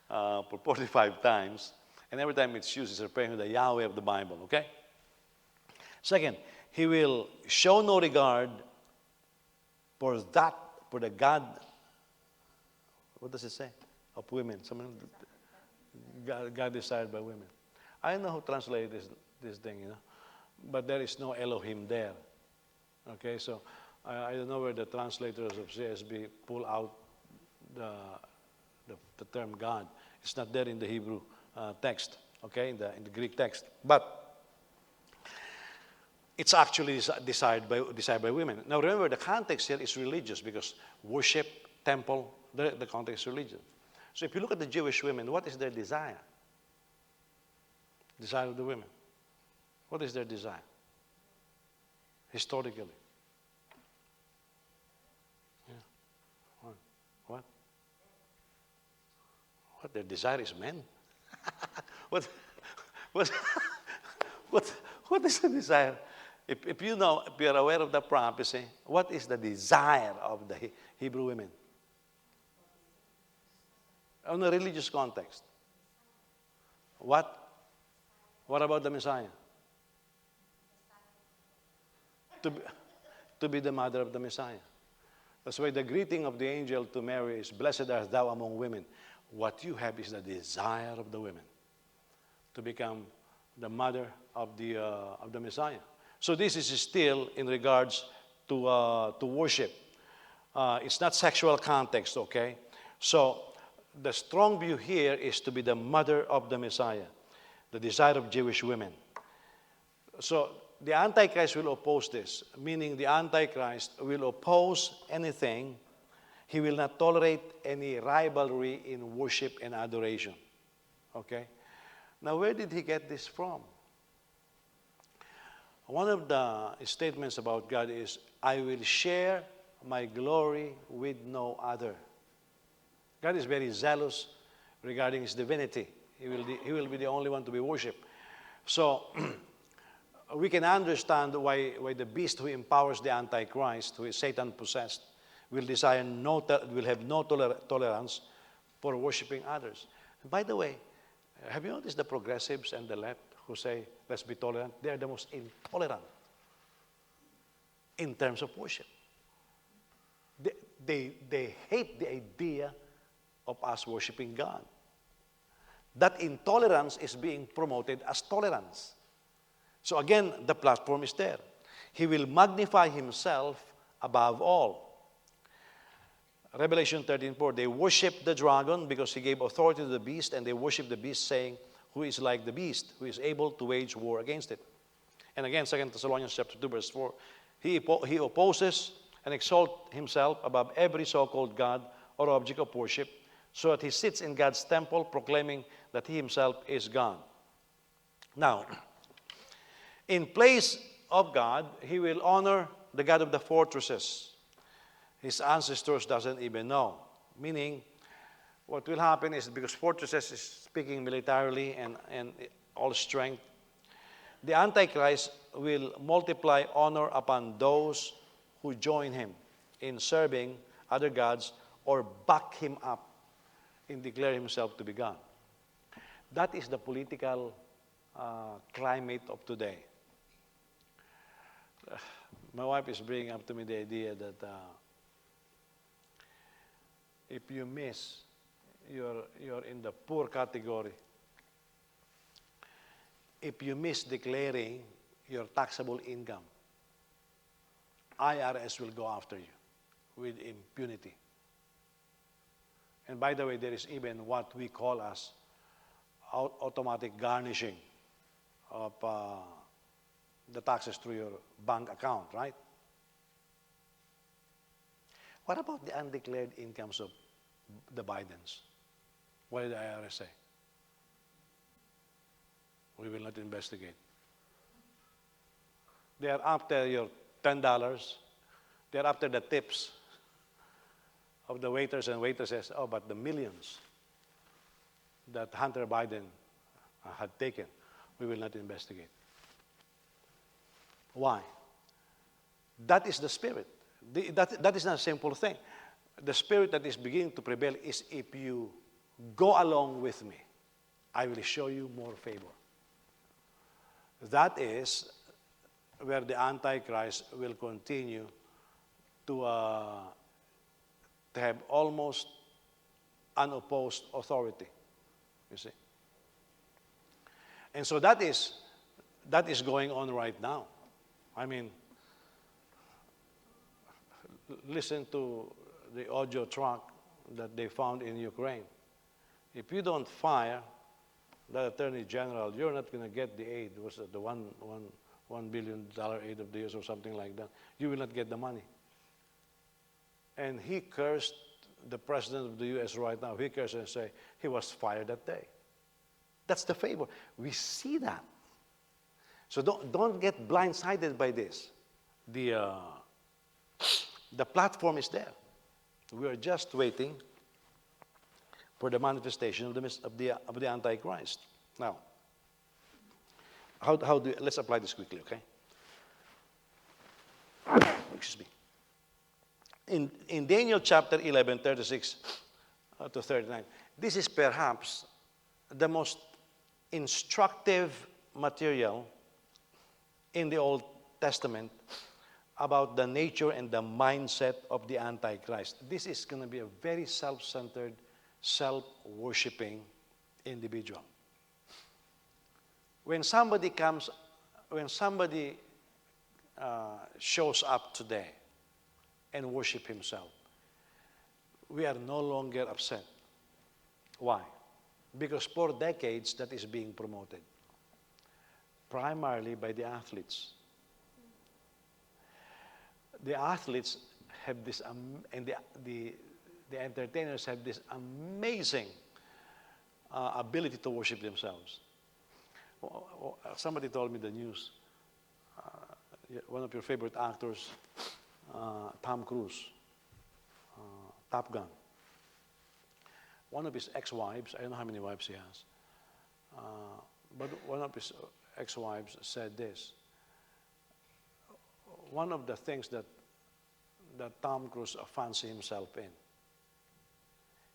for 45 times. And every time it's used, it's referring to the Yahweh of the Bible, okay? Second, he will show no regard for the God, what does it say? Of women. God desired by women. I don't know who translated this thing, but there is no Elohim there. Okay, so I don't know where the translators of CSB pull out the term God. It's not there in the Hebrew text, okay, in the Greek text. But it's actually desired by women. Now remember, the context here is religious because worship, temple, the context is religious. So if you look at the Jewish women, what is their desire? Desire of the women. What is their desire? Historically. Yeah. What? What? Their desire is men? What is the desire? If you know, if you're aware of the prophecy, what is the desire of the Hebrew women? On a religious context. What? What about the Messiah? To be the mother of the Messiah. That's why the greeting of the angel to Mary is, "Blessed art thou among women." What you have is the desire of the women to become the mother of the Messiah. So this is still in regards to worship. It's not sexual context, okay? So the strong view here is to be the mother of the Messiah, the desire of Jewish women. So the Antichrist will oppose this, meaning the Antichrist will oppose anything. He will not tolerate any rivalry in worship and adoration. Okay? Now, where did he get this from? One of the statements about God is, "I will share my glory with no other." God is very zealous regarding his divinity. He will be the only one to be worshipped. So we can understand why the beast who empowers the Antichrist, who is Satan possessed, will have no tolerance for worshiping others. And by the way, have you noticed the progressives and the left who say, let's be tolerant? They are the most intolerant in terms of worship. They hate the idea of us worshiping God. That intolerance is being promoted as tolerance. So again, the platform is there. He will magnify himself above all. Revelation 13:4, they worship the dragon because he gave authority to the beast, and they worship the beast, saying, "Who is like the beast, who is able to wage war against it?" And again, 2 Thessalonians chapter 2, verse 4, he opposes and exalts himself above every so-called God or object of worship, so that he sits in God's temple proclaiming that he himself is God. Now, in place of God, he will honor the God of the fortresses. His ancestors doesn't even know. Meaning, what will happen is, because fortresses is speaking militarily and all strength, the Antichrist will multiply honor upon those who join him in serving other gods or back him up in declaring himself to be God. That is the political climate of today. My wife is bringing up to me the idea that if you miss, you're in the poor category. If you miss declaring your taxable income, IRS will go after you with impunity. And by the way, there is even what we call as automatic garnishing of the taxes through your bank account, right? What about the undeclared incomes of the Bidens? What did the IRS say? We will not investigate. They are after your $10. They are after the tips of the waiters and waitresses. Oh, but the millions that Hunter Biden had taken, we will not investigate. Why? That is the spirit. That is not a simple thing. The spirit that is beginning to prevail is if you go along with me. I will show you more favor. That is where the Antichrist will continue to have almost unopposed authority, you see. And so that is going on right now. I mean, listen to the audio track that they found in Ukraine. If you don't fire the Attorney General, you're not going to get the aid. Was it the $1 billion aid of the years or something like that? You will not get the money. And he cursed the president of the U.S. right now. He cursed and say he was fired that day. That's the favor. We see that. So don't get blindsided by this. The platform is there. We are just waiting for the manifestation of the Antichrist. Now, let's apply this quickly, okay? Excuse me. In Daniel chapter 11, 36 to 39, this is perhaps the most instructive material in the Old Testament about the nature and the mindset of the Antichrist. This is going to be a very self-centered, self-worshiping individual. When somebody shows up today and worship himself, we are no longer upset. Why? Because for decades that is being promoted, primarily by the athletes. The athletes have this, and the entertainers have this amazing ability to worship themselves. Somebody told me the news. One of your favorite actors, Tom Cruise, Top Gun. One of his ex-wives, I don't know how many wives he has, but one of his ex-wives said this. One of the things that Tom Cruise fancies himself in,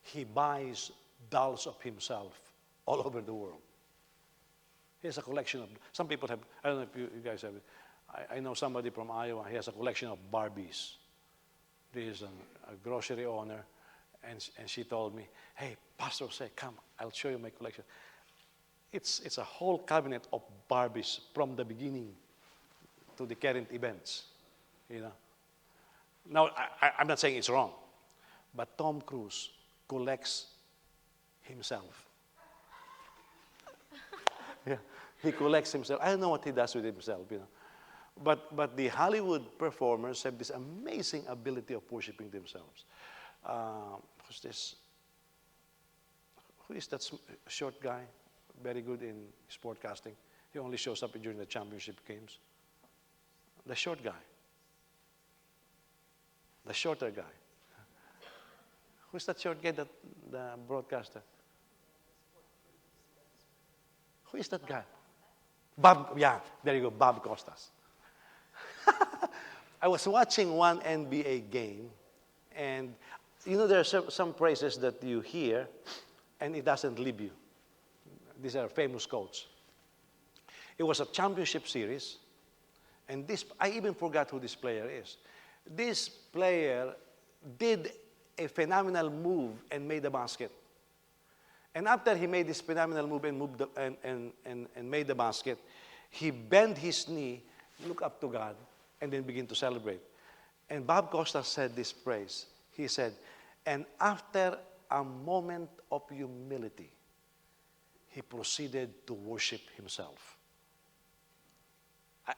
he buys dolls of himself all over the world. He has a collection of, some people have, I don't know if you guys have it. I know somebody from Iowa, he has a collection of Barbies. There is a grocery owner, and she told me, hey, Pastor, say, come, I'll show you my collection. It's a whole cabinet of Barbies from the beginning to the current events, you know. Now, I'm not saying it's wrong, but Tom Cruise collects himself. Yeah, he collects himself. I don't know what he does with himself, you know. But the Hollywood performers have this amazing ability of worshiping themselves. Who's this? Who is that short guy? Very good in sportcasting. He only shows up during the championship games. The short guy. The shorter guy. Who's that short guy, the broadcaster? Who is that guy? Bob, yeah, there you go, Bob Costas. I was watching one NBA game, and you know there are some phrases that you hear, and it doesn't leave you. These are famous quotes. It was a championship series, and I even forgot who this player is. This player did a phenomenal move and made a basket. And after he made this phenomenal move and made the basket, he bent his knee, looked up to God, and then began to celebrate. And Bob Costa said this phrase. He said, and after a moment of humility, he proceeded to worship himself.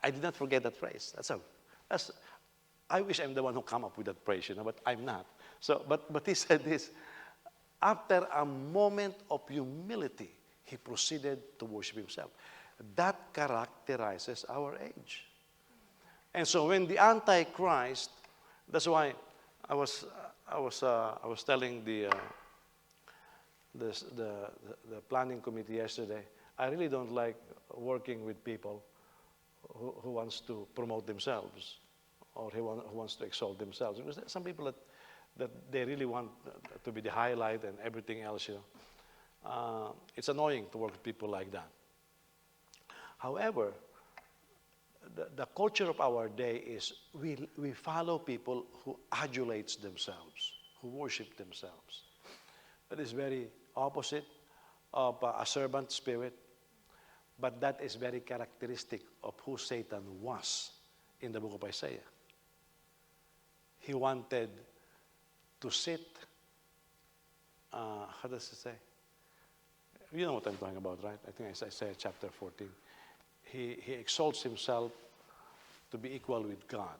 I did not forget that phrase. I wish I'm the one who come up with that phrase, you know, but I'm not. So, but he said this. After a moment of humility, he proceeded to worship himself. That characterizes our age. And so when the Antichrist, that's why I was telling the planning committee yesterday, I really don't like working with people who wants to promote themselves or who wants to exalt themselves. Because there are some people that they really want to be the highlight and everything else, you know. It's annoying to work with people like that. However, the culture of our day is we follow people who adulates themselves, who worship themselves. That is very opposite of a servant spirit, but that is very characteristic of who Satan was in the book of Isaiah. He wanted to sit, how does it say? You know what I'm talking about, right? I think it's Isaiah chapter 14. He exalts himself to be equal with God.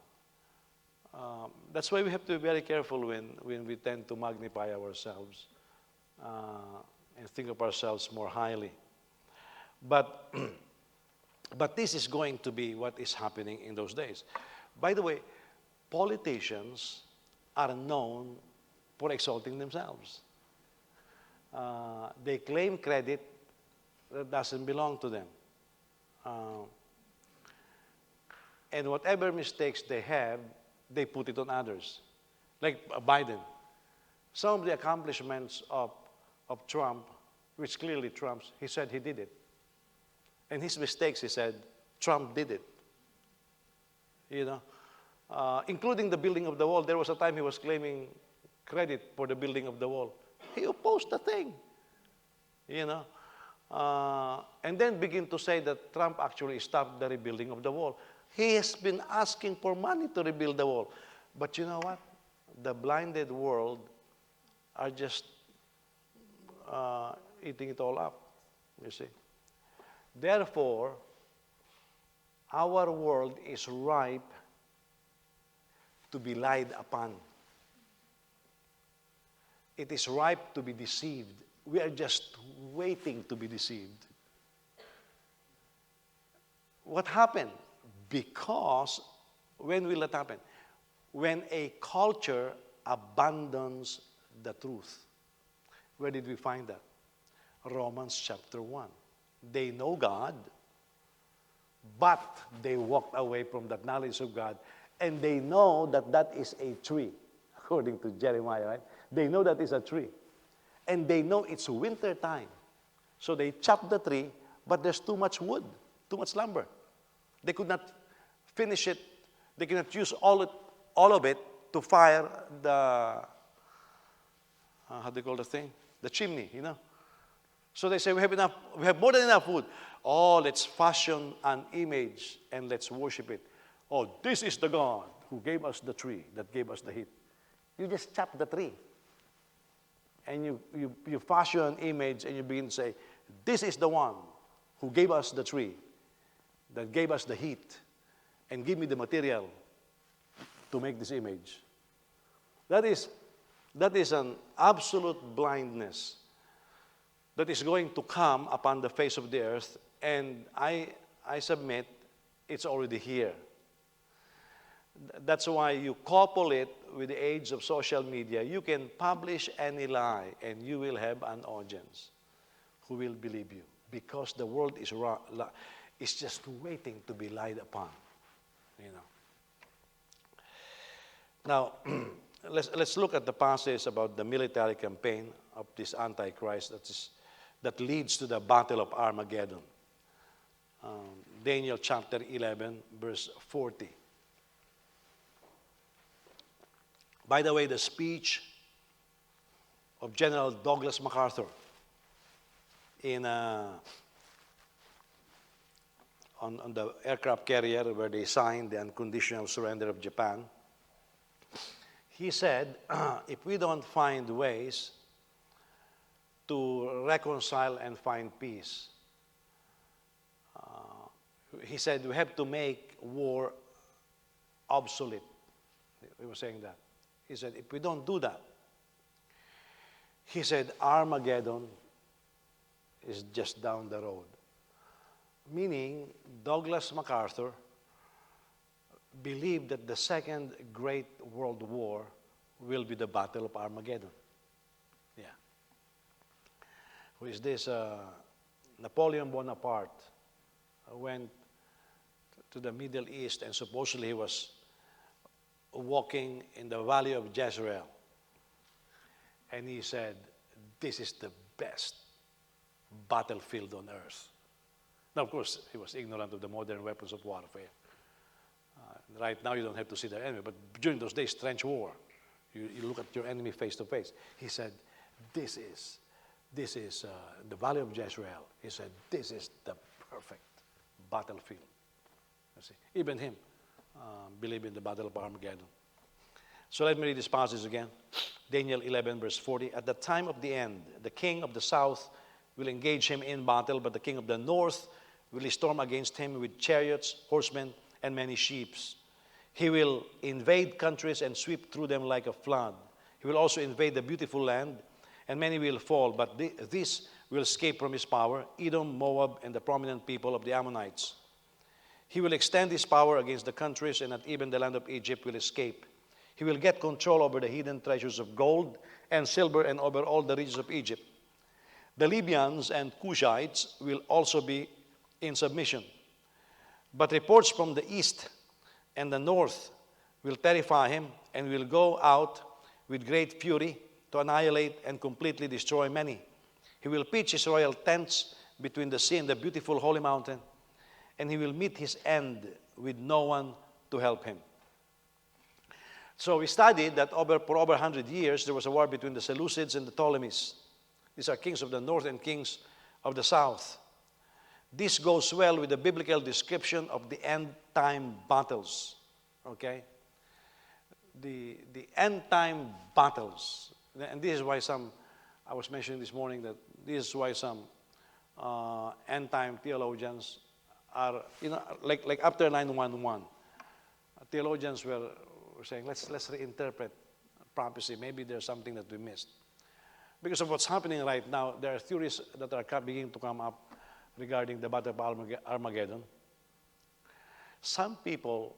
That's why we have to be very careful when we tend to magnify ourselves and think of ourselves more highly. But, but this is going to be what is happening in those days. By the way, politicians are known for exalting themselves. They claim credit that doesn't belong to them. And whatever mistakes they have, they put it on others. Like Biden. Some of the accomplishments of Trump, which clearly Trump's, he said he did it. And his mistakes, he said, Trump did it. You know, including the building of the wall. There was a time he was claiming credit for the building of the wall. He opposed the thing, you know. And then begin to say that Trump actually stopped the rebuilding of the wall. He has been asking for money to rebuild the wall. But you know what? The blinded world are just eating it all up, you see. Therefore, our world is ripe to be lied upon. It is ripe to be deceived. We are just waiting to be deceived. What happened? Because when will it happen? When a culture abandons the truth. Where did we find that? Romans chapter 1. They know God, but they walked away from that knowledge of God, and they know that that is a tree, according to Jeremiah, right? They know that is a tree. And they know it's winter time. So they chop the tree, but there's too much wood, too much lumber. They could not finish it. They cannot use all of it to fire the, how do you call the thing? The chimney, you know. So they say, we have more than enough wood. Oh, let's fashion an image and let's worship it. Oh, this is the God who gave us the tree, that gave us the heat. You just chop the tree. And you fashion an image and you begin to say, this is the one who gave us the tree, that gave us the heat, and give me the material to make this image. That is an absolute blindness that is going to come upon the face of the earth, and I submit it's already here. That's why you couple it with the age of social media. You can publish any lie, and you will have an audience who will believe you, because the world is just waiting to be lied upon. You know. Now, let's look at the passage about the military campaign of this Antichrist that leads to the battle of Armageddon. Daniel chapter 11, verse 40. By the way, the speech of General Douglas MacArthur on the aircraft carrier where they signed the unconditional surrender of Japan, he said, if we don't find ways to reconcile and find peace, he said we have to make war obsolete. He was saying that. He said, if we don't do that, he said, Armageddon is just down the road. Meaning, Douglas MacArthur believed that the second great world war will be the Battle of Armageddon. Yeah. Who is this? Napoleon Bonaparte went to the Middle East, and supposedly he was walking in the valley of Jezreel. And he said, this is the best battlefield on earth. Now, of course, he was ignorant of the modern weapons of warfare. Right now, you don't have to see the enemy, but during those days, trench war, you look at your enemy face to face. He said, this is the Valley of Jezreel. He said, this is the perfect battlefield. You see, even him believed in the Battle of Armageddon. So let me read this passage again. Daniel 11, verse 40. At the time of the end, the king of the south will engage him in battle, but the king of the north will storm against him with chariots, horsemen, and many sheep. He will invade countries and sweep through them like a flood. He will also invade the beautiful land, and many will fall, but this will escape from his power: Edom, Moab, and the prominent people of the Ammonites. He will extend his power against the countries, and not even the land of Egypt will escape. He will get control over the hidden treasures of gold and silver and over all the regions of Egypt. The Libyans and Cushites will also be in submission. But reports from the east and the north will terrify him, and will go out with great fury to annihilate and completely destroy many. He will pitch his royal tents between the sea and the beautiful holy mountain, and he will meet his end with no one to help him. So we studied that for over 100 years, there was a war between the Seleucids and the Ptolemies. These are kings of the north and kings of the south. This goes well with the biblical description of the end-time battles. Okay? The end-time battles. And this is why I was mentioning this morning that this is why some end-time theologians are, like after 9/11, theologians were saying, let's reinterpret prophecy. Maybe there's something that we missed. Because of what's happening right now, there are theories that are beginning to come up regarding the Battle of Armageddon. Some people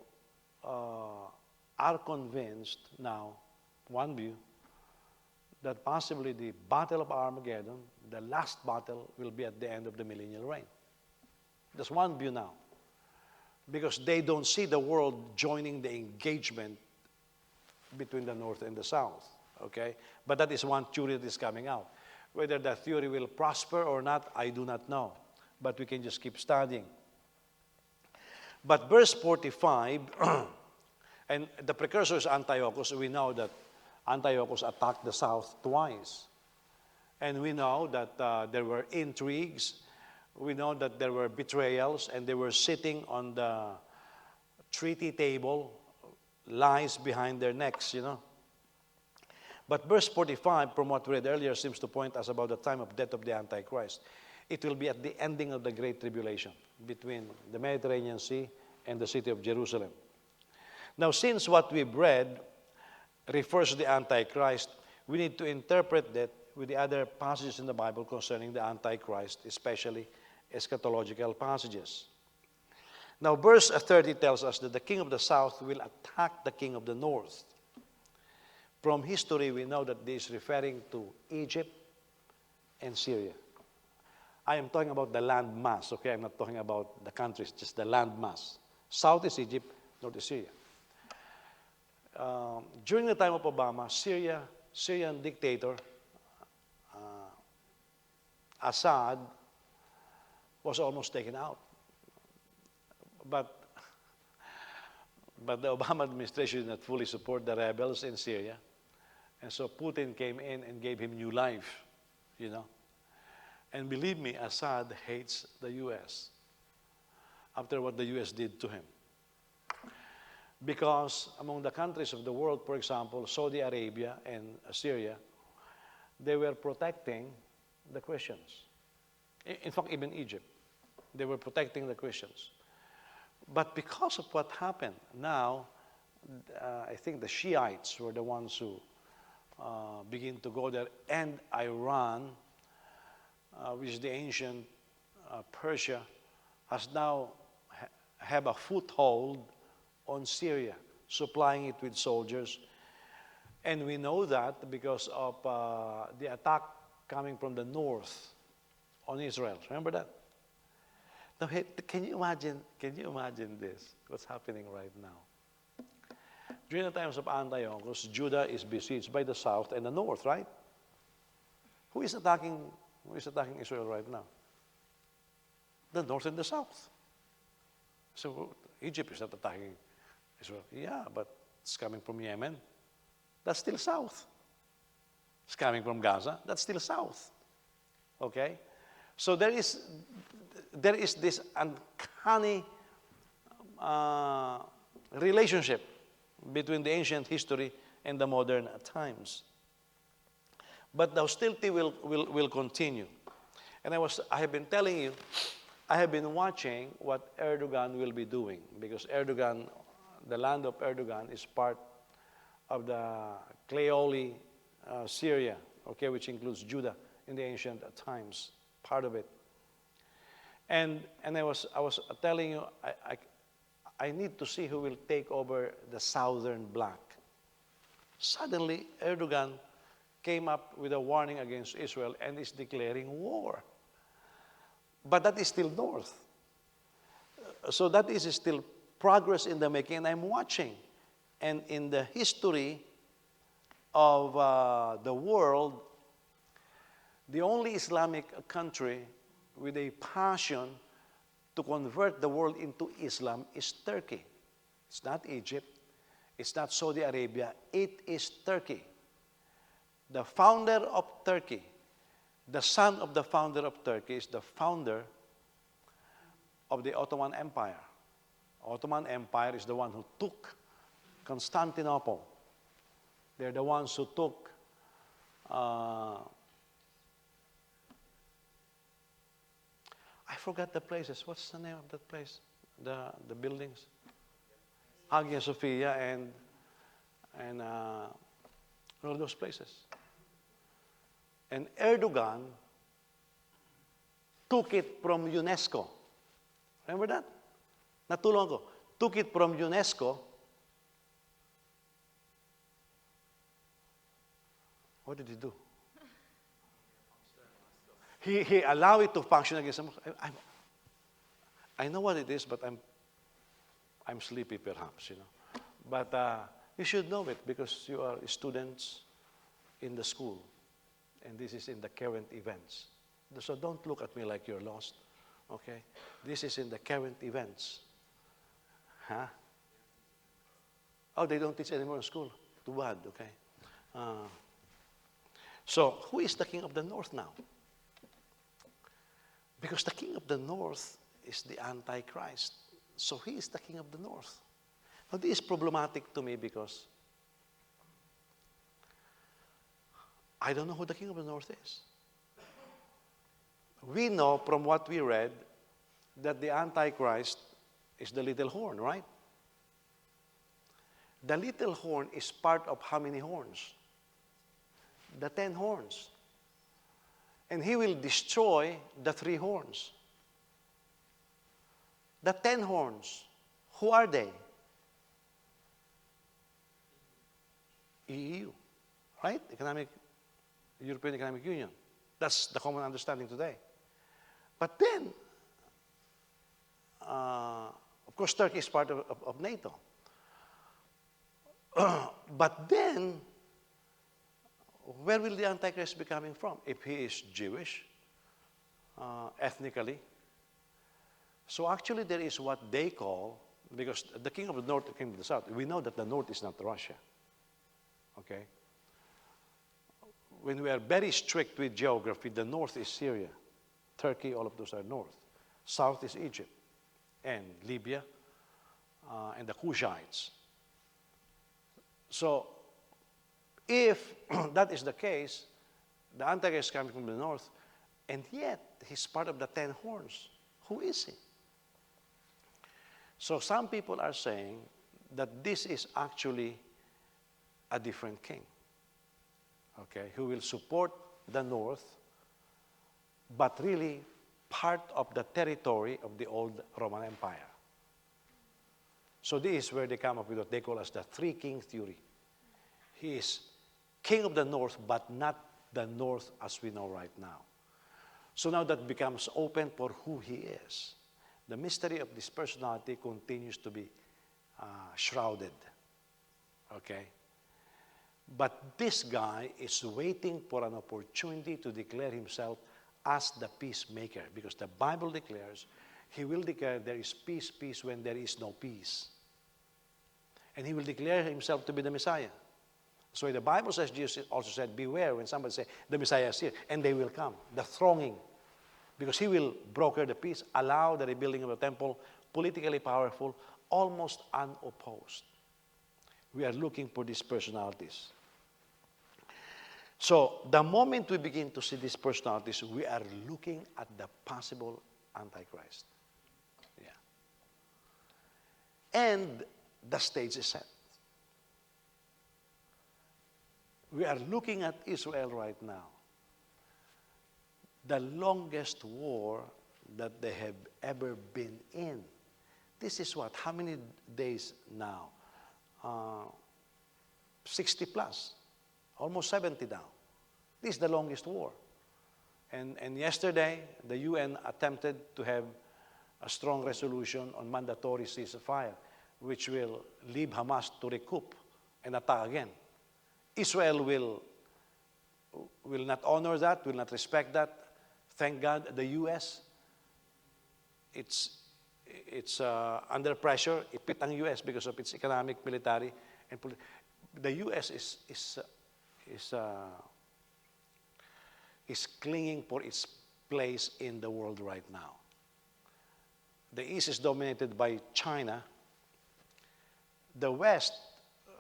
are convinced now, one view, that possibly the Battle of Armageddon, the last battle, will be at the end of the millennial reign. That's one view now. Because they don't see the world joining the engagement between the north and the south. Okay? But that is one theory that is coming out. Whether that theory will prosper or not, I do not know. But we can just keep studying. But verse 45, and the precursor is Antiochus. We know that Antiochus attacked the south twice. And we know that there were intrigues. We know that there were betrayals, and they were sitting on the treaty table, lies behind their necks, But verse 45, from what we read earlier, seems to point us about the time of death of the Antichrist. It will be at the ending of the Great Tribulation between the Mediterranean Sea and the city of Jerusalem. Now, since what we've read refers to the Antichrist, we need to interpret that with the other passages in the Bible concerning the Antichrist, especially eschatological passages. Now, verse 30 tells us that the king of the south will attack the king of the north. From history, we know that this is referring to Egypt and Syria. I am talking about the land mass, okay? I'm not talking about the countries, just the land mass. South is Egypt, north is Syria. During the time of Obama, Syrian dictator Assad was almost taken out. But the Obama administration did not fully support the rebels in Syria. And so Putin came in and gave him new life, And believe me, Assad hates the U.S. after what the U.S. did to him. Because among the countries of the world, for example, Saudi Arabia and Syria, they were protecting the Christians. In fact, even Egypt, they were protecting the Christians. But because of what happened, now, I think the Shiites were the ones who begin to go there, and Iran, which is the ancient Persia, has now have a foothold on Syria, supplying it with soldiers. And we know that because of the attack coming from the north on Israel. Remember that? Now, hey, can you imagine this, what's happening right now? During the times of Antiochus, Judah is besieged by the south and the north, right? Who is attacking Who is attacking Israel right now? The north and the south. So Egypt is not attacking Israel. Yeah, but it's coming from Yemen. That's still south. It's coming from Gaza. That's still south. Okay? So there is this uncanny relationship between the ancient history and the modern times. But the hostility will continue. And I have been telling you, I have been watching what Erdogan will be doing, because Erdogan, the land of Erdogan, is part of the Clay Syria, okay, which includes Judah in the ancient times, part of it. And I was telling you, I need to see who will take over the southern bloc. Suddenly, Erdogan came up with a warning against Israel and is declaring war. But that is still north. So that is still progress in the making, and I'm watching. And in the history of the world, the only Islamic country with a passion to convert the world into Islam is Turkey. It's not Egypt. It's not Saudi Arabia. It is Turkey. The founder of Turkey, the son of the founder of Turkey, is the founder of the Ottoman Empire. Ottoman Empire is the one who took Constantinople. They're the ones who took I forgot the places. What's the name of that place? The buildings? Hagia Sophia and all those places. And Erdogan took it from UNESCO. Remember that? Not too long ago. Took it from UNESCO. What did he do? He allowed it to function against him. I know what it is, but I'm sleepy perhaps, you know. But you should know it because you are students in the school. And this is in the current events. So don't look at me like you're lost, okay? This is in the current events. Huh? Oh, they don't teach anymore in school. Too bad, okay? So who is the king of the north now? Because the king of the north is the Antichrist. So he is the king of the north. Now this is problematic to me because I don't know who the king of the north is. We know from what we read that the Antichrist is the little horn, right? The little horn is part of how many horns? The 10 horns. And he will destroy the 3 horns. The 10 horns, who are they? EU, right? European Economic Union. That's the common understanding today. But then, of course, Turkey is part of NATO. But then, where will the Antichrist be coming from? If he is Jewish, ethnically. So actually there is what they call, because the king of the north, the king of the south, we know that the north is not Russia. Okay? When we are very strict with geography, the north is Syria. Turkey, all of those are north. South is Egypt and Libya and the Kushites. So if that is the case, the Antichrist is coming from the north, and yet he's part of the 10 horns. Who is he? So some people are saying that this is actually a different king, okay, who will support the north, but really part of the territory of the old Roman Empire. So this is where they come up with what they call as the three-king theory. He is king of the north, but not the north as we know right now. So now that becomes open for who he is. The mystery of this personality continues to be shrouded, okay? But this guy is waiting for an opportunity to declare himself as the peacemaker, because the Bible declares he will declare there is peace, peace when there is no peace. And he will declare himself to be the Messiah. So the Bible says, Jesus also said, beware when somebody says, the Messiah is here, and they will come, the thronging. Because he will broker the peace, allow the rebuilding of the temple, politically powerful, almost unopposed. We are looking for these personalities. So the moment we begin to see these personalities, we are looking at the possible Antichrist. Yeah. And the stage is set. We are looking at Israel right now. The longest war that they have ever been in. This is what? How many days now? 60 plus. Almost 70 now. This is the longest war. And yesterday, the UN attempted to have a strong resolution on mandatory ceasefire, which will leave Hamas to recoup and attack again. Israel will not honor that, will not respect that. Thank God, the U.S., it's under pressure. Ipit ang U.S. because of its economic, military, and the U.S. is clinging for its place in the world right now. The East is dominated by China. The West,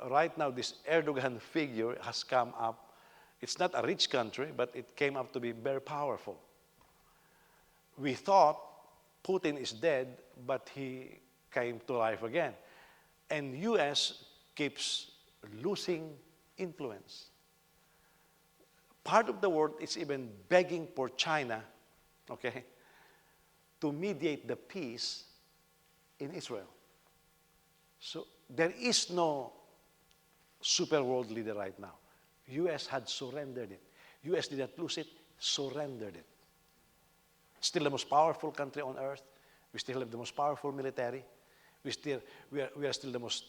right now, this Erdogan figure has come up. It's not a rich country, but it came up to be very powerful. We thought Putin is dead, but he came to life again. And U.S. keeps losing influence. Part of the world is even begging for China, okay, to mediate the peace in Israel. So there is no super world leader right now. U.S. had surrendered it. U.S. did not lose it, surrendered it. Still the most powerful country on earth. We still have the most powerful military. We are still the most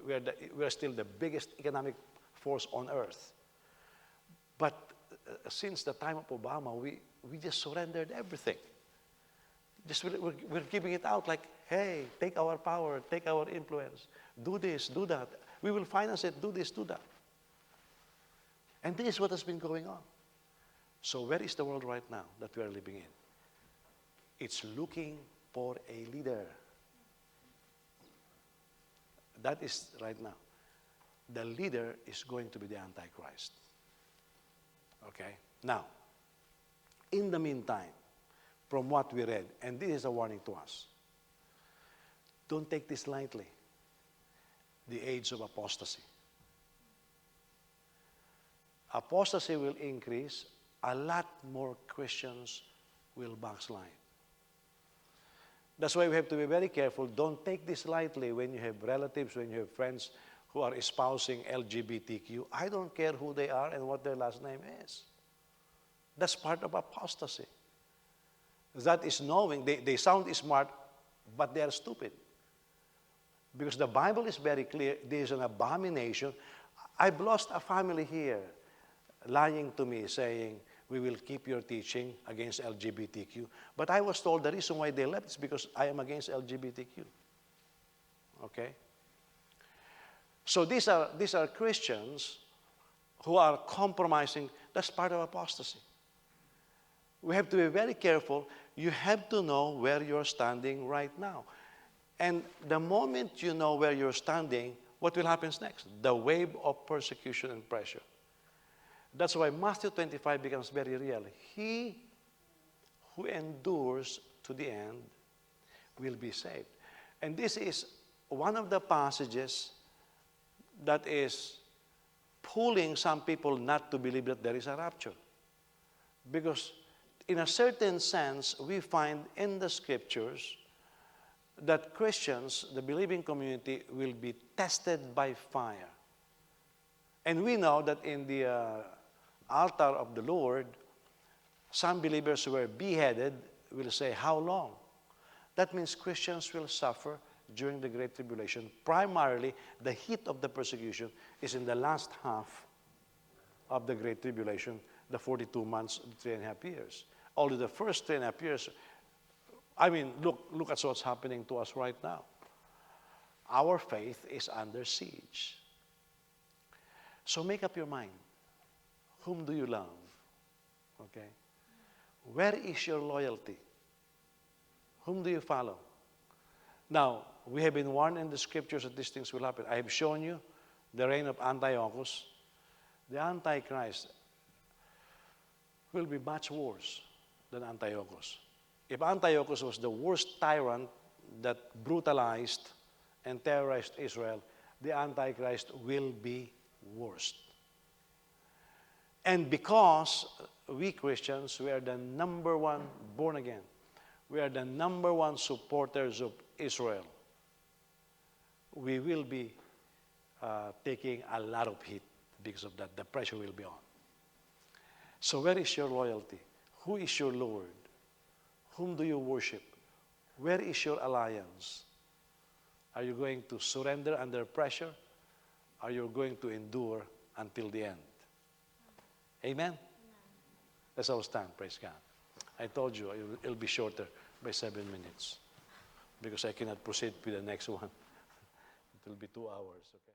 we are still the biggest economic force on earth. But since the time of Obama, we just surrendered everything. Just we're giving it out like, hey, take our power, take our influence, do this, do that. We will finance it, do this, do that. And this is what has been going on. So where is the world right now that we are living in? It's looking for a leader. That is right now. The leader is going to be the Antichrist. Okay? Now, in the meantime, from what we read, and this is a warning to us, don't take this lightly, the age of apostasy. Apostasy will increase, a lot more Christians will backslide. That's why we have to be very careful. Don't take this lightly when you have relatives, when you have friends who are espousing LGBTQ. I don't care who they are and what their last name is. That's part of apostasy. That is knowing, they sound smart, but they are stupid. Because the Bible is very clear, there is an abomination. I've lost a family here lying to me saying, we will keep your teaching against LGBTQ. But I was told the reason why they left is because I am against LGBTQ. Okay? So these are Christians who are compromising. That's part of apostasy. We have to be very careful. You have to know where you're standing right now. And the moment you know where you're standing, what will happen next? The wave of persecution and pressure. That's why Matthew 25 becomes very real. He who endures to the end will be saved. And this is one of the passages that is pulling some people not to believe that there is a rapture. Because in a certain sense, we find in the scriptures that Christians, the believing community, will be tested by fire. And we know that in the altar of the Lord, some believers who were beheaded will say, how long? That means Christians will suffer during the Great Tribulation. Primarily, the heat of the persecution is in the last half of the Great Tribulation, the 42 months, 3.5 years. Only the first 10 years. I mean, look at what's happening to us right now. Our faith is under siege. So make up your mind. Whom do you love? Okay? Where is your loyalty? Whom do you follow? Now, we have been warned in the scriptures that these things will happen. I have shown you the reign of Antiochus. The Antichrist will be much worse than Antiochus. If Antiochus was the worst tyrant that brutalized and terrorized Israel, the Antichrist will be worst. And because we Christians, we are the number one born again. We are the number one supporters of Israel. We will be taking a lot of heat because of that. The pressure will be on. So where is your loyalty? Who is your Lord? Whom do you worship? Where is your alliance? Are you going to surrender under pressure? Are you going to endure until the end? Amen? Let's all stand, praise God. I told you it'll be shorter by 7 minutes because I cannot proceed with the next one. It will be 2 hours, okay?